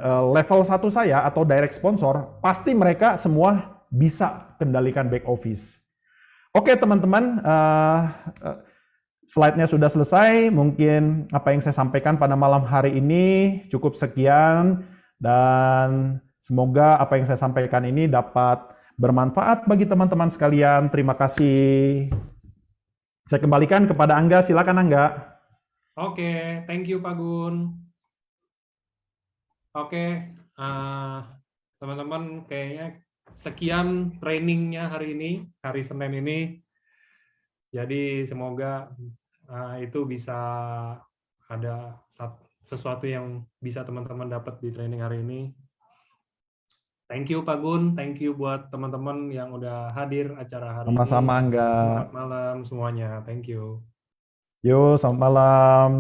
D: level 1 saya atau direct sponsor, pasti mereka semua bisa kendalikan back office. Oke teman-teman, slide-nya sudah selesai. Mungkin apa yang saya sampaikan pada malam hari ini cukup sekian. Dan semoga apa yang saya sampaikan ini dapat bermanfaat bagi teman-teman sekalian. Terima kasih. Saya kembalikan kepada Angga, silakan Angga.
C: Oke, thank you Pak Gun. Oke, teman-teman kayaknya sekian trainingnya hari ini, hari Senin ini. Jadi semoga itu bisa ada sesuatu yang bisa teman-teman dapat di training hari ini. Thank you Pak Gun, thank you buat teman-teman yang udah hadir acara hari ini.
D: Sama-sama Angga.
C: Selamat malam semuanya, thank you.
D: Yo, selamat malam.